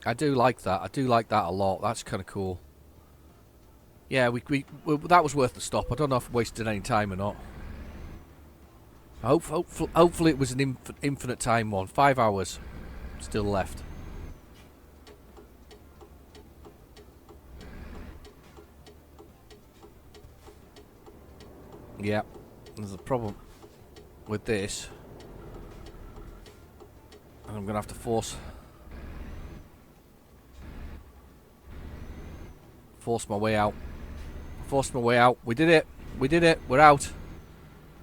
I do like that. I do like that a lot. That's kind of cool. Yeah, that was worth the stop. I don't know if I wasted any time or not. Hopefully it was an infinite time one. 5 hours still left. Yeah, there's a problem with this. And I'm going to have to force my way out. Forced my way out. We did it. We did it. We're out.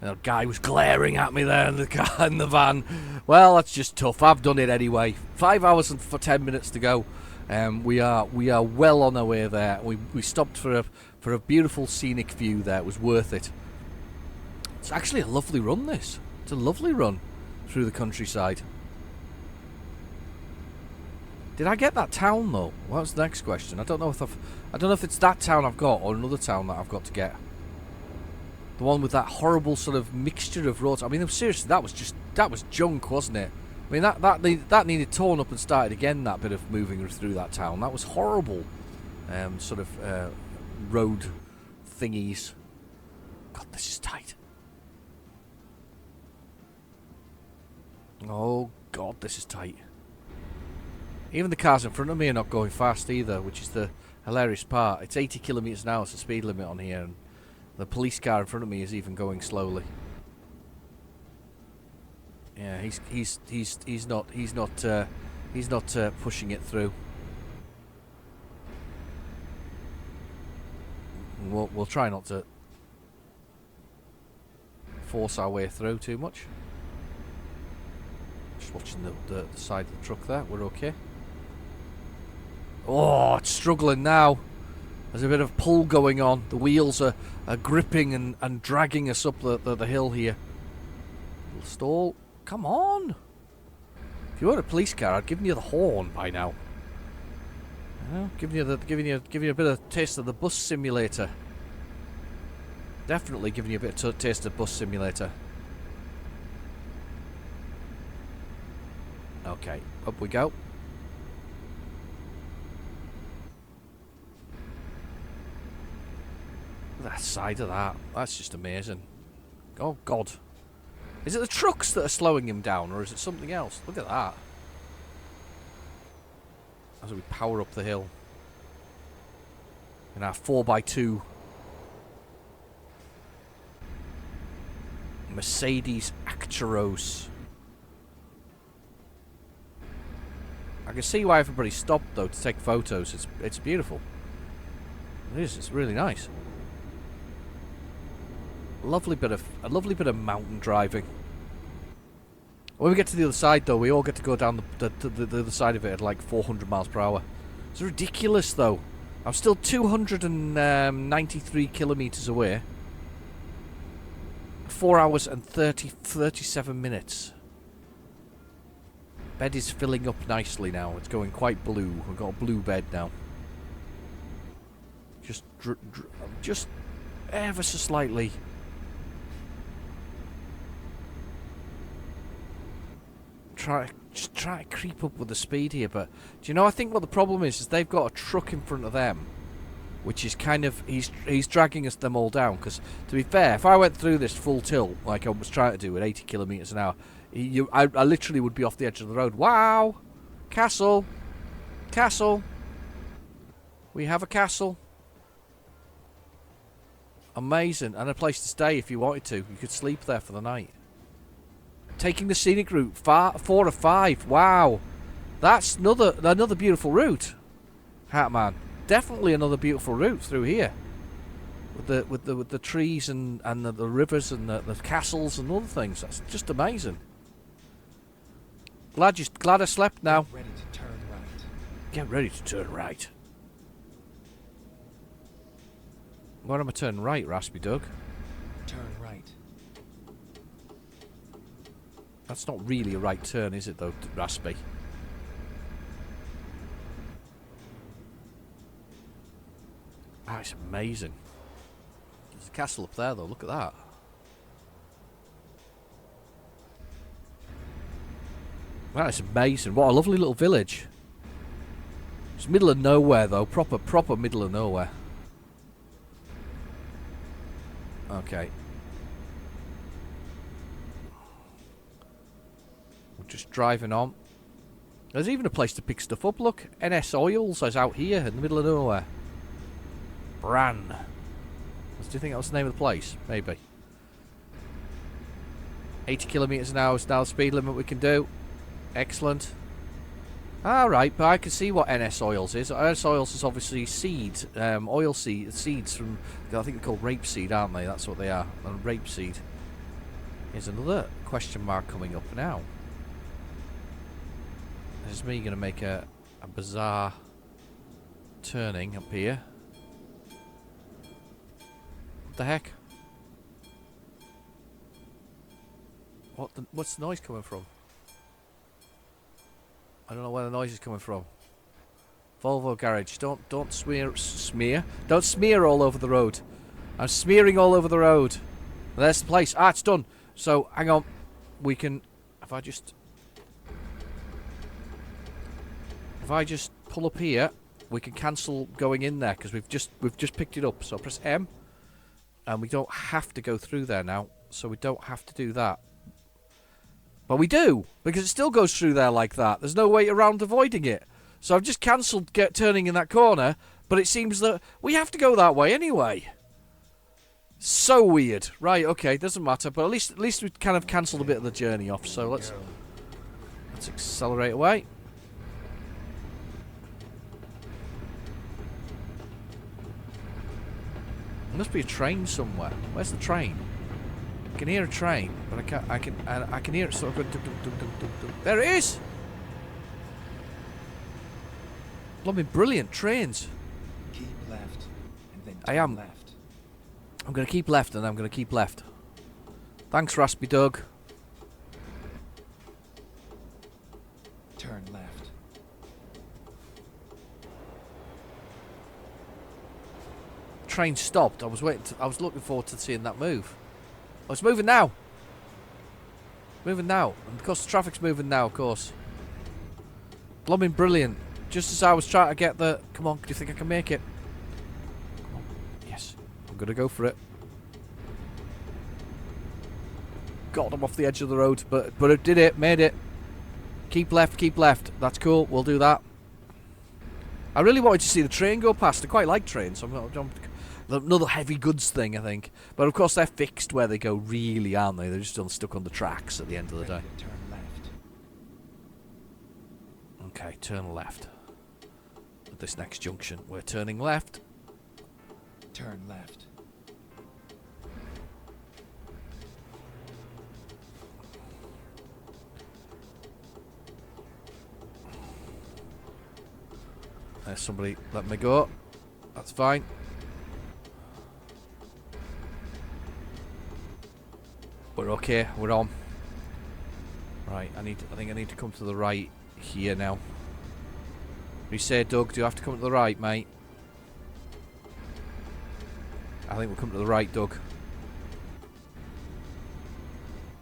And the guy was glaring at me there in the car, in the van. Well, that's just tough. I've done it anyway. 5 hours and 10 minutes to go. We are well on our way there. We stopped for a beautiful scenic view there. It was worth it. It's actually a lovely run. This. It's a lovely run through the countryside. Did I get that town though? Well, that's the next question. I don't know if it's that town I've got or another town that I've got to get. The one with that horrible sort of mixture of roads. I mean, seriously, that was junk, wasn't it? I mean, that needed torn up and started again. That bit of moving through that town, that was horrible. Sort of road thingies. God, this is tight. Oh God, this is tight. Even the cars in front of me are not going fast either, which is the hilarious part. It's 80 kilometers an hour, it's the speed limit on here, and the police car in front of me is even going slowly. Yeah, he's not pushing it through. We'll try not to force our way through too much. Just watching the side of the truck there. We're okay. Oh, it's struggling now. There's a bit of pull going on. The wheels are gripping and dragging us up the hill here. Little stall. Come on. If you were a police car, I'd given you the horn by now. Well, giving you a bit of taste of the bus simulator. Definitely giving you a bit of taste of bus simulator. Okay, up we go. That side of that. That's just amazing. Oh, God. Is it the trucks that are slowing him down, or is it something else? Look at that. As we power up the hill. In our 4x2. Mercedes Actros. I can see why everybody stopped, though, to take photos. It's beautiful. It is. It's really nice. A lovely bit of mountain driving. When we get to the other side, though, we all get to go down the other side of it at like 400 miles per hour. It's ridiculous, though. I'm still 293 kilometers away. 4 hours and 37 minutes. Bed is filling up nicely now. It's going quite blue. We've got a blue bed now. Just ever so slightly. Just try to creep up with the speed here, but do you know, I think what the problem is they've got a truck in front of them, which is kind of, he's dragging them all down, because to be fair, if I went through this full tilt like I was trying to do at 80 kilometers an hour, I literally would be off the edge of the road. Wow! Castle! Castle! We have a castle. Amazing. And a place to stay if you wanted to. You could sleep there for the night. Taking the scenic route, 4 of 5. Wow, that's another beautiful route, Hatman. Definitely another beautiful route through here, with the trees and the rivers and the castles and other things. That's just amazing. Glad I slept now. Get ready to turn right. Get ready to turn right. Where am I turning right, Raspy Doug? Turn right. That's not really a right turn, is it, though, Raspy? Ah, it's amazing. There's a castle up there, though. Look at that. That is amazing. What a lovely little village. It's middle of nowhere, though. Proper middle of nowhere. Okay. Just driving on. There's even a place to pick stuff up. Look, NS Oils is out here in the middle of nowhere. Bran. Do you think that was the name of the place? Maybe. 80 kilometers an hour is now the speed limit we can do. Excellent. Alright, but I can see what NS Oils is. NS Oils is obviously seeds, oil seeds from, I think they're called rapeseed, aren't they? That's what they are. And rapeseed. Here's another question mark coming up now. This is me going to make a bizarre turning up here. What the heck? What's the noise coming from? I don't know where the noise is coming from. Volvo garage. Don't smear. Don't smear all over the road. I'm smearing all over the road. There's the place. Ah, it's done. So hang on. We can. If I just pull up here, we can cancel going in there because we've just picked it up. So press M, and we don't have to go through there now. So we don't have to do that. But we do, because it still goes through there like that. There's no way around avoiding it. So I've just cancelled turning in that corner, but it seems that we have to go that way anyway. So weird. Right, okay, doesn't matter, but at least we kind of cancelled a bit of the journey off. So let's accelerate away. There must be a train somewhere. Where's the train? I can hear a train, but I can hear it sort of going dum, dum, dum, dum, dum, dum. There it is! Blooming brilliant trains. Keep left and then I turn am. left. I'm going to keep left and I'm going to keep left. Thanks, Raspy Doug. Turn left. train stopped. I was looking forward to seeing that move. Oh, it's moving now. Moving now. And because the traffic's moving now, of course. Blooming brilliant. Just as I was trying to get the... Come on, do you think I can make it? Come on. Yes. I'm going to go for it. God, I'm off the edge of the road. But it did it. Made it. Keep left, keep left. That's cool. We'll do that. I really wanted to see the train go past. I quite like trains. Another heavy goods thing, I think. But of course, they're fixed where they go, really, aren't they? They're just stuck on the tracks at the end of the day. Turn left. Okay, turn left. At this next junction, we're turning left. Turn left. There's somebody let me go. That's fine. We're okay. We're on. Right. I think I need to come to the right here now. You say, Doug, do you have to come to the right, mate? I think we'll come to the right, Doug.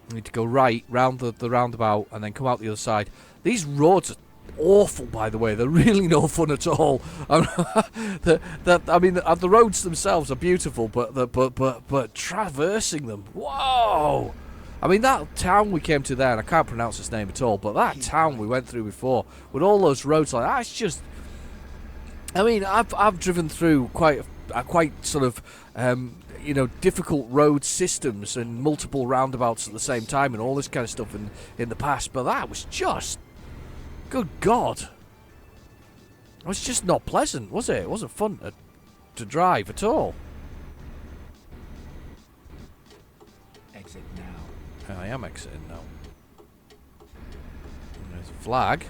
We need to go right round the roundabout and then come out the other side. These roads are awful, by the way. They're really no fun at all. The roads themselves are beautiful, but traversing them, whoa! I mean, that town we came to there, and I can't pronounce its name at all, but that town we went through before, with all those roads like that, it's just... I mean, I've driven through quite sort of, difficult road systems and multiple roundabouts at the same time and all this kind of stuff in the past, but that was just... Good God. It was just not pleasant, was it? It wasn't fun to drive at all. Exit now. I am exiting now. There's a flag.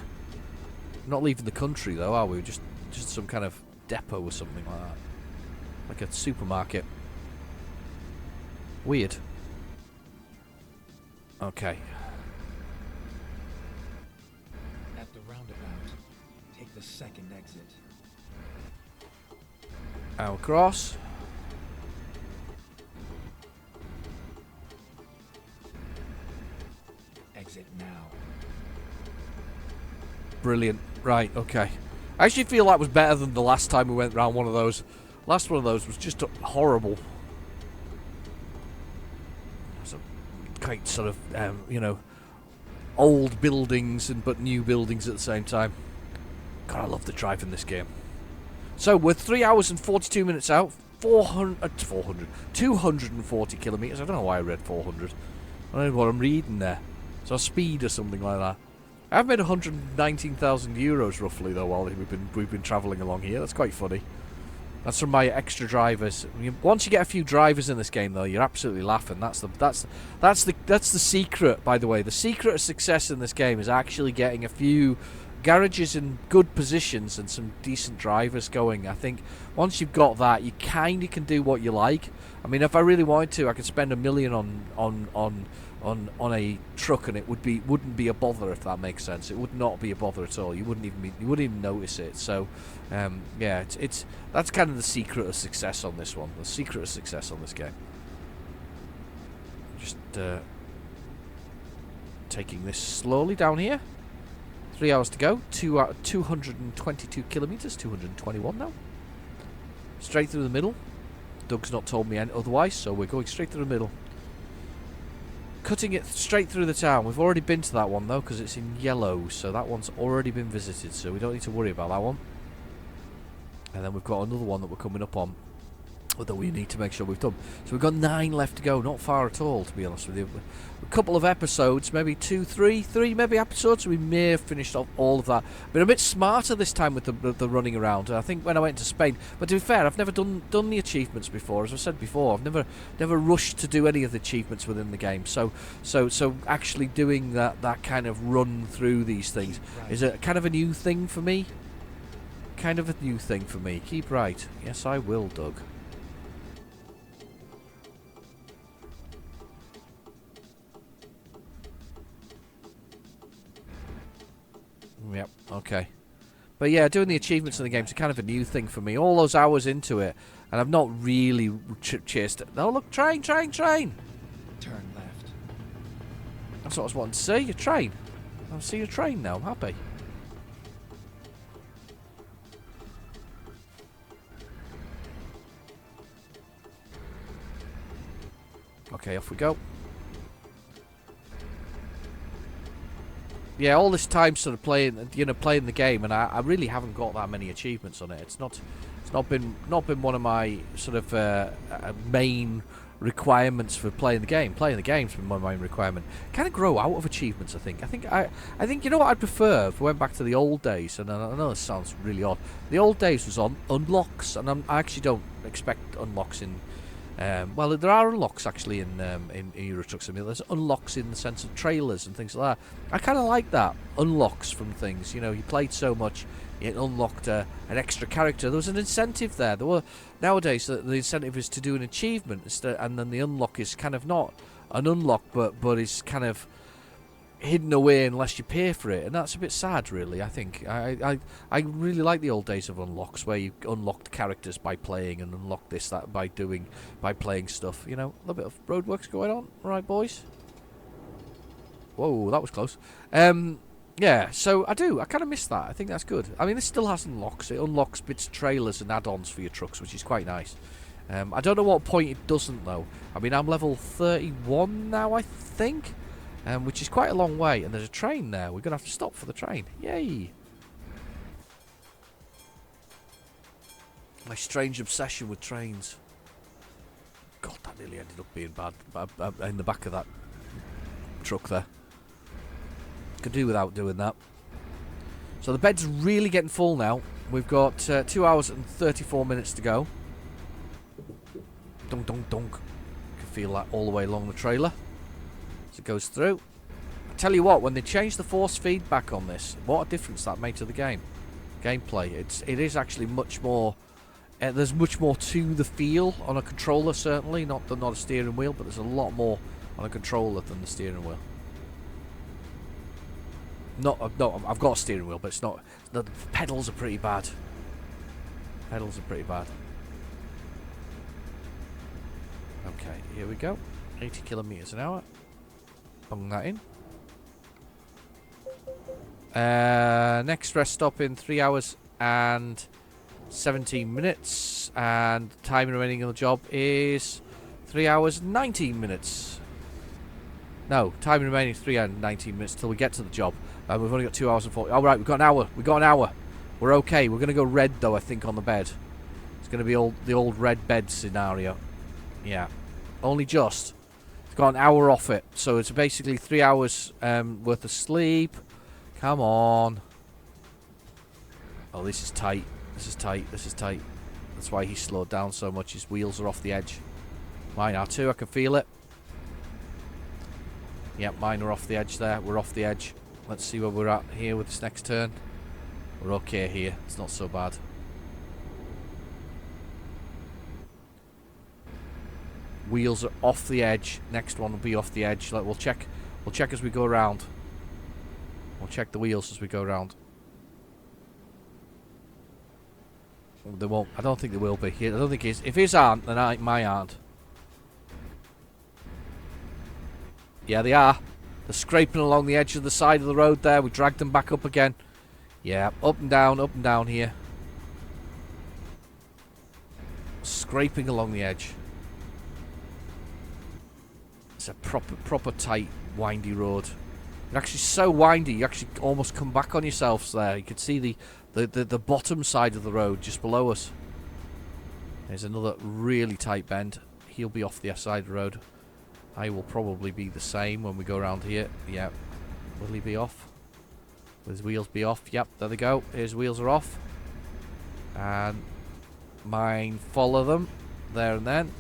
We're not leaving the country though, are we? Just some kind of depot or something like that. Like a supermarket. Weird. Okay. At the roundabout, take the second exit. Our cross. Exit now. Brilliant. Right, okay. I actually feel that was better than the last time we went round one of those. Last one of those was just horrible. It was a quite sort of, old buildings but new buildings at the same time. God, I love the drive in this game. So, we're 3 hours and 42 minutes out. 240 kilometres. I don't know why I read 400. I don't know what I'm reading there. So speed or something like that. I've made 119,000 euros roughly though while we've been travelling along here. That's quite funny. That's from my extra drivers. Once you get a few drivers in this game though, you're absolutely laughing. That's the secret, by the way. The secret of success in this game is actually getting a few garages in good positions and some decent drivers going. I think once you've got that, you kind of can do what you like. I mean, if I really wanted to, I could spend $1 million on a truck and it wouldn't be a bother, if that makes sense. It would not be a bother at all. You wouldn't even notice it. So yeah, it's that's kind of the secret of success on this one. The secret of success on this game. Just taking this slowly down here. 3 hours to go. 222 kilometres. 221 now. Straight through the middle. Doug's not told me otherwise, so we're going straight through the middle. Cutting it straight through the town. We've already been to that one though, because it's in yellow, so that one's already been visited, so we don't need to worry about that one. And then we've got another one that we're coming up on that we need to make sure we've done. So we've got 9 left to go. Not far at all, to be honest with you. A couple of episodes, maybe 3 maybe episodes, we may have finished off all of that. Been a bit smarter this time with the running around. I think when I went to Spain, but to be fair, I've never done the achievements before. As I said before, I've never rushed to do any of the achievements within the game. So actually doing that kind of run through these things is a kind of a new thing for me. Kind of a new thing for me. Keep right. Yes, I will, Doug. Yep, okay. But yeah, doing the achievements in the game's kind of a new thing for me. All those hours into it, and I've not really chased it. Oh, look, train! Turn left. That's what I was wanting to see, a train. I see a train now, I'm happy. Okay, off we go. Yeah, all this time sort of playing the game, and I really haven't got that many achievements on it. It's not been one of my sort of main requirements for playing the game. Playing the game's been my main requirement. Kind of grow out of achievements, I think. I think you know what I'd prefer if we went back to the old days, and I know this sounds really odd. The old days was on unlocks, and I actually don't expect unlocks in. Well, there are unlocks actually in Euro Truck Simulator. There's unlocks in the sense of trailers and things like that. I kind of like that, unlocks from things. You know, you played so much, it unlocked an extra character. There was an incentive there. Nowadays the incentive is to do an achievement, and then the unlock is kind of not an unlock, but is kind of hidden away unless you pay for it, and that's a bit sad, really. I think I really like the old days of unlocks, where you unlocked characters by playing, and unlocked that by playing stuff. You know, a little bit of roadworks going on, right, boys? Whoa, that was close. Yeah, so I kind of miss that. I think that's good. I mean, this still has unlocks. It unlocks bits of trailers and add-ons for your trucks, which is quite nice. I don't know what point it doesn't, though. I mean, I'm level 31 now, I think. Which is quite a long way, and there's a train there. We're going to have to stop for the train. Yay! My strange obsession with trains. God, that nearly ended up being bad in the back of that truck there. Could do without doing that. So the bed's really getting full now. We've got 2 hours and 34 minutes to go. Dunk, dunk, dunk. You can feel that all the way along the trailer. It goes through. I tell you what, when they changed the force feedback on this, what a difference that made to the gameplay. It is actually much more. There's much more to the feel on a controller, certainly not a steering wheel, but there's a lot more on a controller than the steering wheel. I've got a steering wheel, but it's not. The pedals are pretty bad. Pedals are pretty bad. Okay, here we go. 80 kilometers an hour. Bung that in. Next rest stop in 3 hours and 17 minutes, and time remaining on the job is 3 hours and 19 minutes. No, time remaining 3 hours and 19 minutes till we get to the job. We've only got 2 hours and 40. All right, we've got an hour. We've got an hour. We're okay. We're going to go red though, I think, on the bed. It's going to be the old red bed scenario. Yeah, only just. Got an hour off it, so it's basically 3 hours worth of sleep. Come on. Oh, this is tight. This is tight. This is tight. That's why he's slowed down so much. His wheels are off the edge. Mine are too. I can feel it. Yep, mine are off the edge there. We're off the edge. Let's see where we're at here with this next turn. We're okay here. It's not so bad. Wheels are off the edge. Next one will be off the edge. We'll check as we go around. We'll check the wheels as we go around. They won't. I don't think they will be. I don't think his. If his aren't, then my aren't. Yeah, they are. They're scraping along the edge of the side of the road there. We dragged them back up again. Yeah, up and down here. Scraping along the edge. It's a proper tight, windy road. It's actually so windy, you actually almost come back on yourselves there. You can see the bottom side of the road just below us. There's another really tight bend. He'll be off the side of the road. I will probably be the same when we go around here. Yeah. Will he be off? Will his wheels be off? Yep, there they go. His wheels are off. And mine follow them there and then.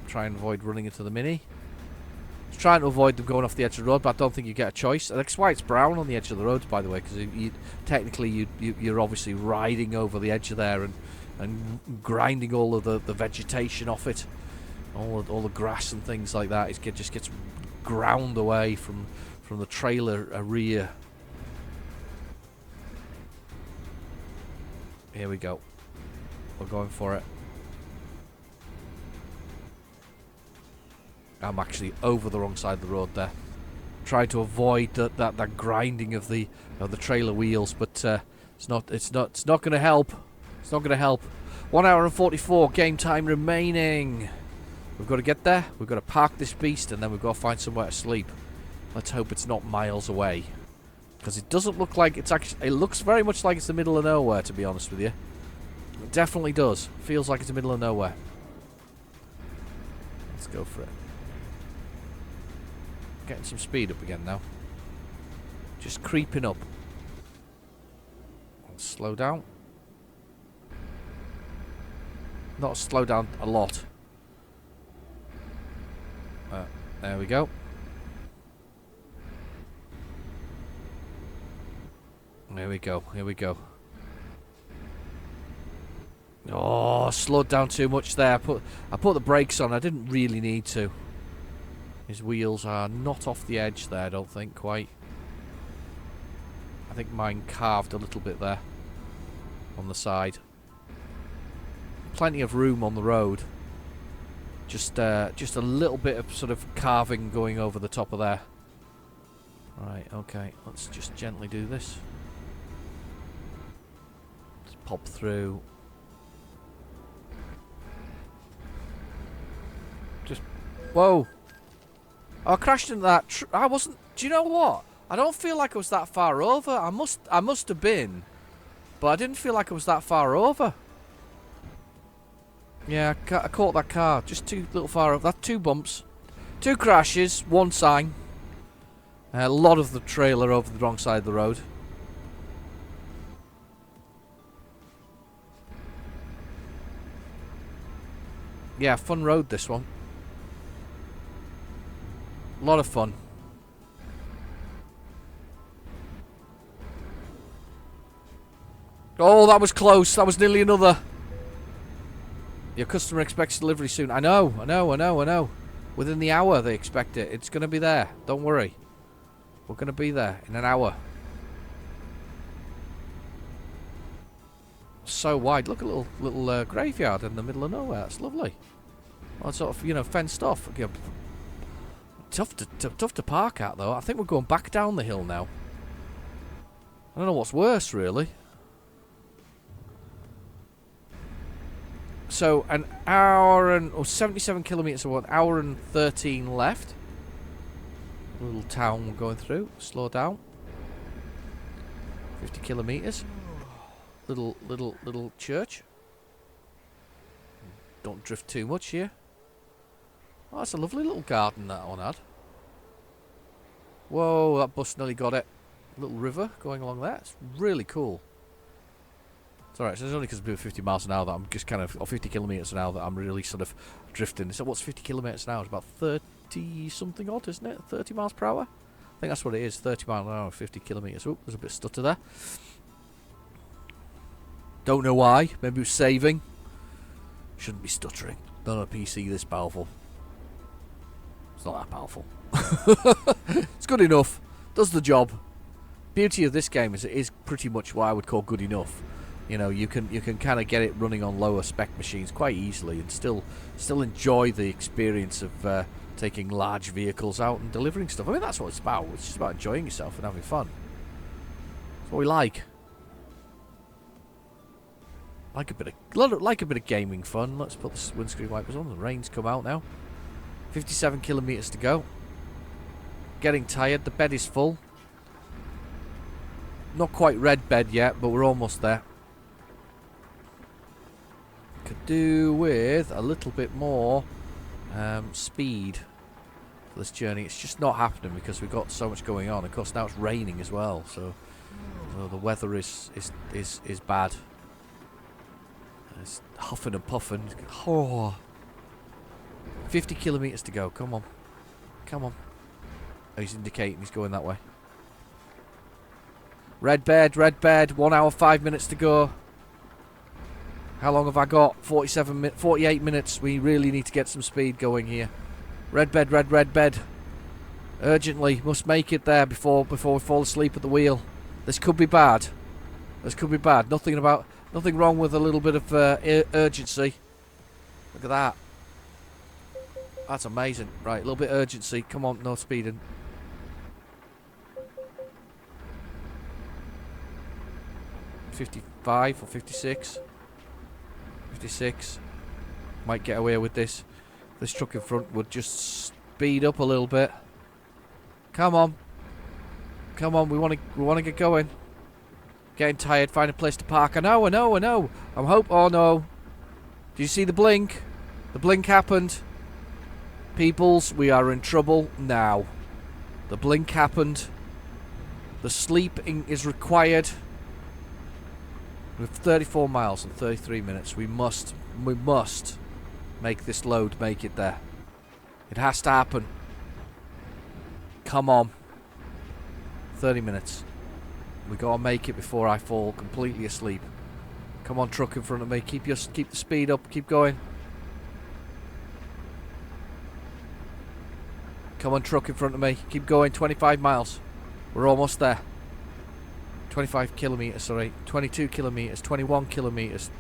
Try and avoid running into the Mini. Trying to avoid them going off the edge of the road, but I don't think you get a choice. That's why it's brown on the edge of the road, by the way, because technically you're obviously riding over the edge of there and grinding all of the vegetation off it, all the grass and things like that. It just gets ground away from the trailer rear. Here we go. We're going for it. I'm actually over the wrong side of the road there. Trying to avoid that grinding of the trailer wheels, but it's not going to help. It's not going to help. 1 hour and 44 game time remaining. We've got to get there. We've got to park this beast, and then we've got to find somewhere to sleep. Let's hope it's not miles away, because it doesn't look like it's actually. It looks very much like it's the middle of nowhere, to be honest with you. It definitely does. Feels like it's the middle of nowhere. Let's go for it. Getting some speed up again now. Just creeping up. Let's slow down. Not slow down a lot. There we go. Here we go. Here we go. Oh, slowed down too much there. I put the brakes on. I didn't really need to. His wheels are not off the edge there, I don't think, quite. I think mine carved a little bit there on the side. Plenty of room on the road. Just a little bit of sort of carving going over the top of there. Right, okay. Let's just gently do this. Let's pop through. Just... Whoa! I crashed into that. I wasn't. Do you know what? I don't feel like I was that far over. I must have been, but I didn't feel like I was that far over. Yeah, I caught that car just too little far over. That's 2 bumps, 2 crashes, 1 sign. A lot of the trailer over the wrong side of the road. Yeah, fun road this one. A lot of fun. Oh, that was close. That was nearly another. Your customer expects delivery soon. I know. Within the hour they expect it. It's going to be there. Don't worry. We're going to be there in an hour. So wide. Look, a little graveyard in the middle of nowhere. That's lovely. Well, it's sort of, fenced off. Tough to park at, though. I think we're going back down the hill now. I don't know what's worse, really. So, an hour and... 77 kilometres, so 1 hour and 13 left. A little town we're going through. Slow down. 50 kilometres. Little church. Don't drift too much here. Oh, that's a lovely little garden that one had. Whoa, that bus nearly got it. Little river going along there. It's really cool. It's alright, so it's only because I'm doing 50 miles an hour that I'm just kind of, or 50 kilometres an hour that I'm really sort of drifting. So what's 50 kilometres an hour? It's about 30 something odd, isn't it? 30 miles per hour? I think that's what it is. 30 miles an hour, 50 kilometres. Oh, there's a bit of stutter there. Don't know why. Maybe it was saving. Shouldn't be stuttering. Not on a PC this powerful. It's not that powerful. It's good enough. Does the job. Beauty of this game is it is pretty much what I would call good enough. You can kind of get it running on lower spec machines quite easily and still enjoy the experience of taking large vehicles out and delivering stuff. I mean, that's what it's about. It's just about enjoying yourself and having fun. That's what we like. Like a bit of gaming fun. Let's put the windscreen wipers on. The rain's come out now. 57 kilometres to go. Getting tired. The bed is full. Not quite red bed yet, but we're almost there. Could do with a little bit more speed for this journey. It's just not happening because we've got so much going on. Of course, now it's raining as well, so the weather is bad. It's huffing and puffing. Oh. 50 kilometres to go. Come on. Come on. Oh, he's indicating he's going that way. Red bed, 1 hour, 5 minutes to go. How long have I got? 48 minutes. We really need to get some speed going here. Red bed. Urgently, must make it there before we fall asleep at the wheel. This could be bad. Nothing about Nothing wrong with a little bit of urgency. Look at that. That's amazing. Right, a little bit of urgency. Come on, no speeding. $55 or 56. 56. Might get away with this. This truck in front would just speed up a little bit. Come on. Come on, we want to get going. Getting tired, find a place to park. I know. Oh no. Did you see the blink? The blink happened. Peoples, we are in trouble now. The blink happened. The sleeping is required. With 34 miles and 33 minutes, we must make this load make it there. It has to happen. Come on. 30 minutes. We gotta make it before I fall completely asleep. Come on, truck in front of me. Keep the speed up. Keep going. Come on, truck in front of me. Keep going. 25 miles. We're almost there. 25 kilometers, sorry. 22 kilometers. 21 kilometers.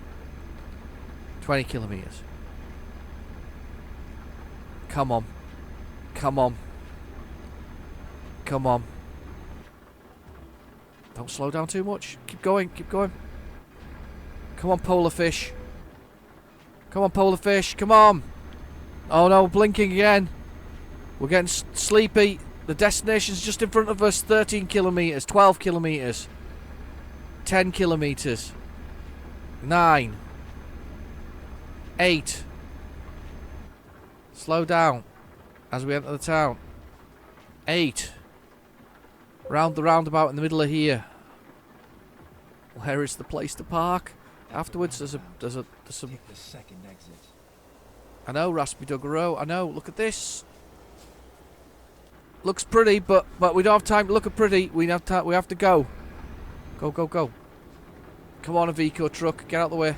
20 kilometers. Come on. Come on. Come on. Don't slow down too much. Keep going. Keep going. Come on, polar fish. Come on, polar fish. Come on. Oh no, blinking again. We're getting sleepy. The destination's just in front of us. 13 kilometers. 12 kilometers. 10 kilometers. 9. 8. Slow down as we enter the town. 8. Round the roundabout in the middle of here. Where is the place to park? Afterwards, there's some. Take the second exit. I know, Raspy Duggaro. I know. Look at this. Looks pretty, but we don't have time to look at pretty. We have to go. Go. Come on, Avico truck. Get out of the way.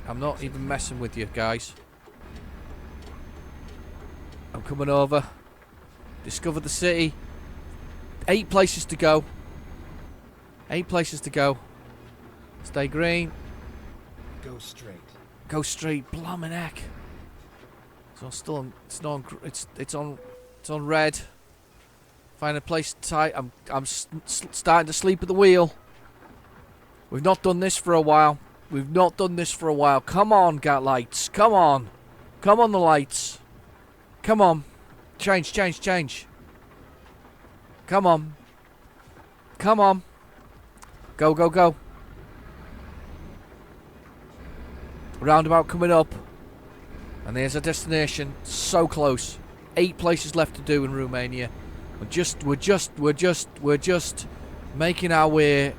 I'm not even messing with you, guys. I'm coming over. Discover the city. 8 places to go. 8 places to go. Stay green. Go straight. Go straight. Blimey heck. So still on. It's on red. Find a place tight. I'm starting to sleep at the wheel. We've not done this for a while. Come on, got lights. Come on. Come on, the lights. Come on. Change. Come on. Go. Roundabout coming up. And there's a destination. So close. 8 places left to do in Romania. We're just making our way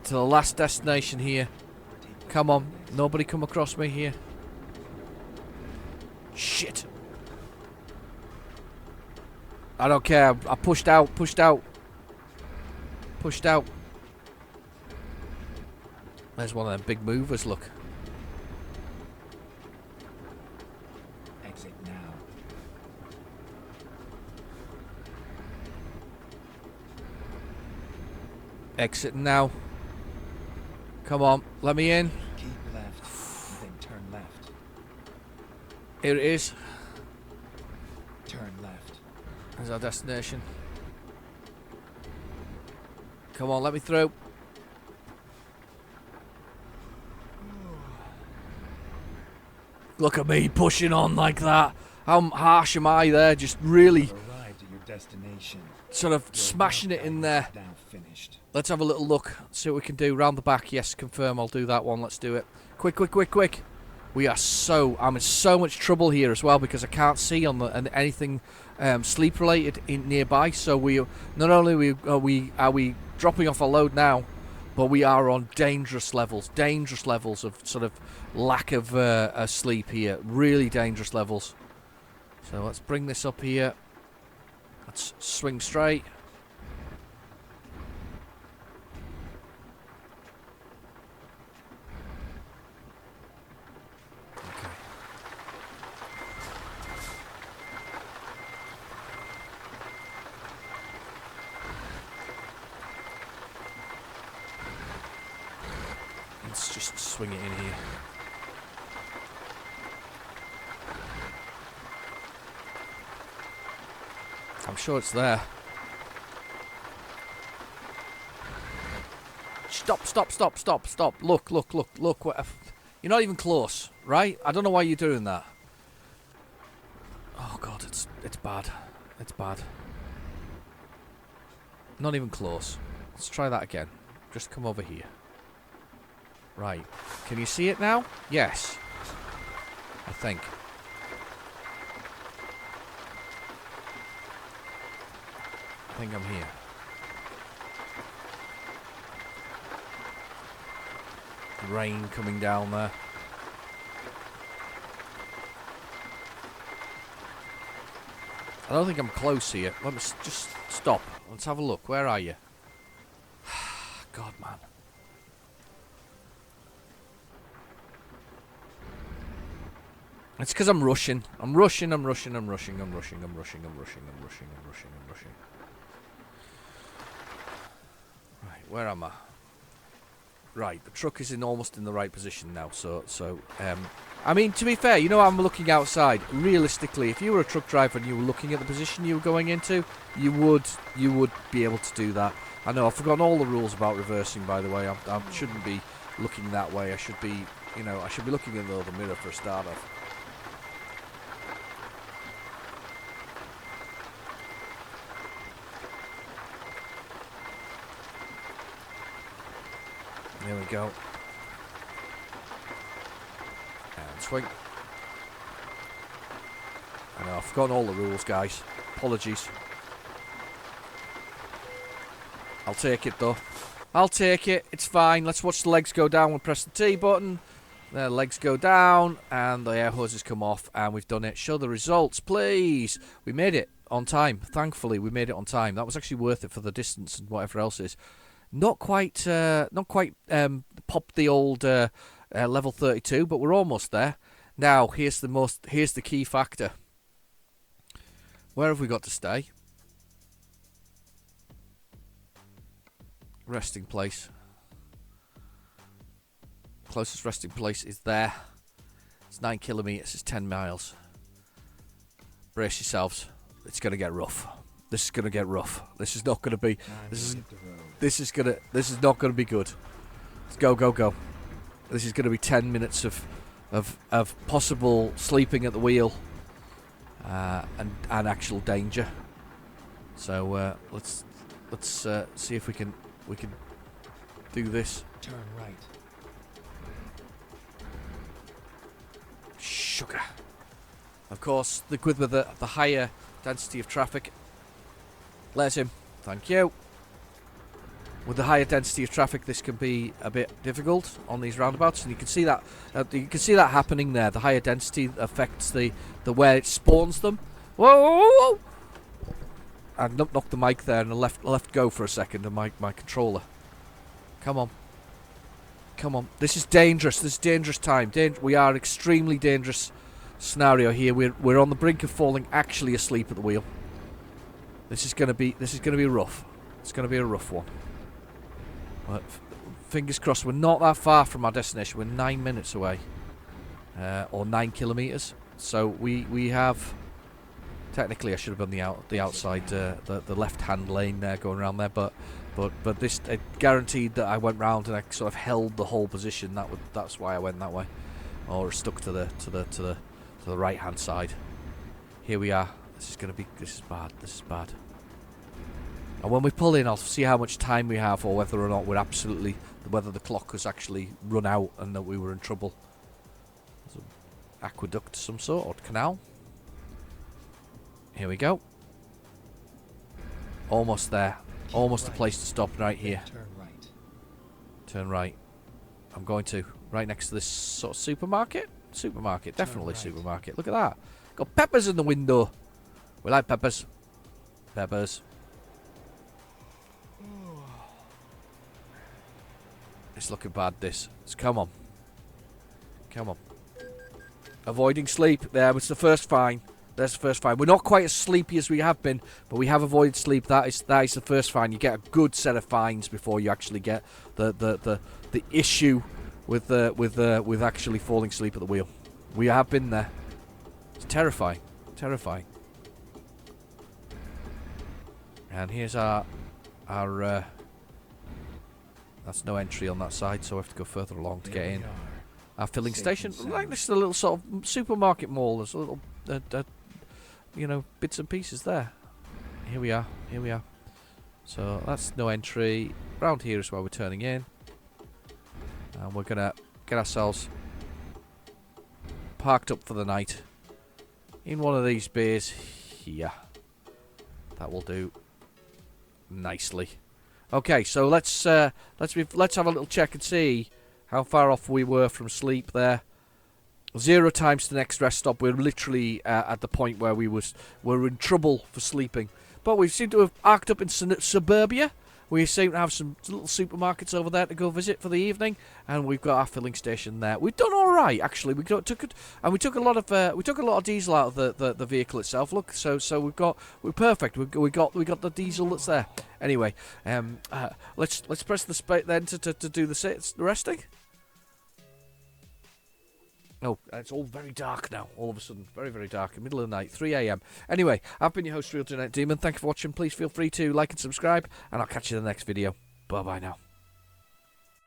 to the last destination here. Come on. Nobody come across me here. Shit. I don't care. I pushed out. There's one of them big movers, look. Exit now. Exiting now. Come on, let me in. Keep left, then turn left. Here it is. Turn left. There's our destination. Come on, let me through. Look at me pushing on like that. How harsh am I there? Just really Arrived at your destination. sort of Your smashing it in there. Now finished. Let's have a little look. See what we can do. Round the back. Yes, confirm. I'll do that one. Let's do it. Quick. I'm in so much trouble here as well because I can't see on anything sleep related in nearby. So we not only are we dropping off our load now, but we are on dangerous levels of sort of lack of sleep here. Really dangerous levels. So let's bring this up here. Let's swing straight. Let's just swing it in here. I'm sure it's there. Stop. Look. You're not even close, right? I don't know why you're doing that. Oh god, it's bad. It's bad. Not even close. Let's try that again. Just come over here. Right. Can you see it now? Yes. I think. I think I'm here. Rain coming down there. I don't think I'm close here. Let me just stop. Let's have a look. Where are you? God, man. It's because I'm rushing. I'm rushing. Right, where am I? Right, the truck is almost in the right position now. I mean, to be fair, you know, I'm looking outside. Realistically, if you were a truck driver and you were looking at the position you were going into, you would be able to do that. I know I've forgotten all the rules about reversing. By the way, I shouldn't be looking that way. I should be, you know, I should be looking in the other mirror for a start off. There we go. And swing. I know, I've forgotten all the rules, guys. Apologies. I'll take it, though. I'll take it. It's fine. Let's watch the legs go down and press the T button. The legs go down, and the air hoses come off, and we've done it. Show the results, please. We made it on time. Thankfully, we made it on time. That was actually worth it for the distance and whatever else is. Not quite popped the old level 32, but we're almost there. Now, here's the key factor. Where have we got to stay? Resting place. Closest resting place is there. It's 9 kilometers. It's 10 miles. Brace yourselves. It's going to get rough. This is going to get rough. This is not going to be. This is not going to be good. Let's go. This is going to be 10 minutes of possible sleeping at the wheel and actual danger. So let's see if we can do this. Turn right. Sugar. Of course, with the higher density of traffic. Let him. Thank you. With the higher density of traffic, this can be a bit difficult on these roundabouts, and you can see that happening there. The higher density affects the where it spawns them. Whoa! I knocked the mic there and I left go for a second of my controller. Come on. This is dangerous. This is dangerous time. We are extremely dangerous scenario here. We're on the brink of falling actually asleep at the wheel. This is gonna be rough. It's gonna be a rough one. But fingers crossed. We're not that far from our destination. We're 9 minutes away, or 9 kilometers. So we have. Technically, I should have done the outside, the left-hand lane there, going around there. But this it guaranteed that I went round and I sort of held the whole position. That's why I went that way, or stuck to the right-hand side. Here we are. This is bad. And when we pull in, I'll see how much time we have, or whether or not whether the clock has actually run out and that we were in trouble. There's an aqueduct of some sort, or canal. Here we go. Almost there. Almost a place to stop right here. Turn right. I'm going to. Right next to this sort of supermarket. Definitely supermarket. Look at that. Got peppers in the window. We like peppers. It's looking bad, this. Come on. Avoiding sleep. There was the first fine. There's the first fine. We're not quite as sleepy as we have been, but we have avoided sleep. That is the first fine. You get a good set of fines before you actually get the issue with actually falling asleep at the wheel. We have been there. It's terrifying, terrifying. And here's our that's no entry on that side, so we have to go further along to get in. Our filling station, like this is a little sort of supermarket mall. There's a little, you know, bits and pieces there. Here we are. Here we are. So that's no entry. Round here is where we're turning in, and we're gonna get ourselves parked up for the night in one of these bays here. That will do nicely. Okay, so let's have a little check and see how far off we were from sleep there. 0 times to the next rest stop. We're literally at the point where we're in trouble for sleeping. But we seem to have arced up in suburbia. We seem to have some little supermarkets over there to go visit for the evening, and we've got our filling station there. We've done all right, actually. We took a lot of diesel out of the vehicle itself. Look, so we're perfect. We got the diesel that's there. Anyway, let's press the space then to do the resting. Oh, it's all very dark now, all of a sudden. Very, very dark. In the middle of the night, 3 a.m. Anyway, I've been your host, Real Genetic Demon. Thank you for watching. Please feel free to like and subscribe, and I'll catch you in the next video. Bye-bye now.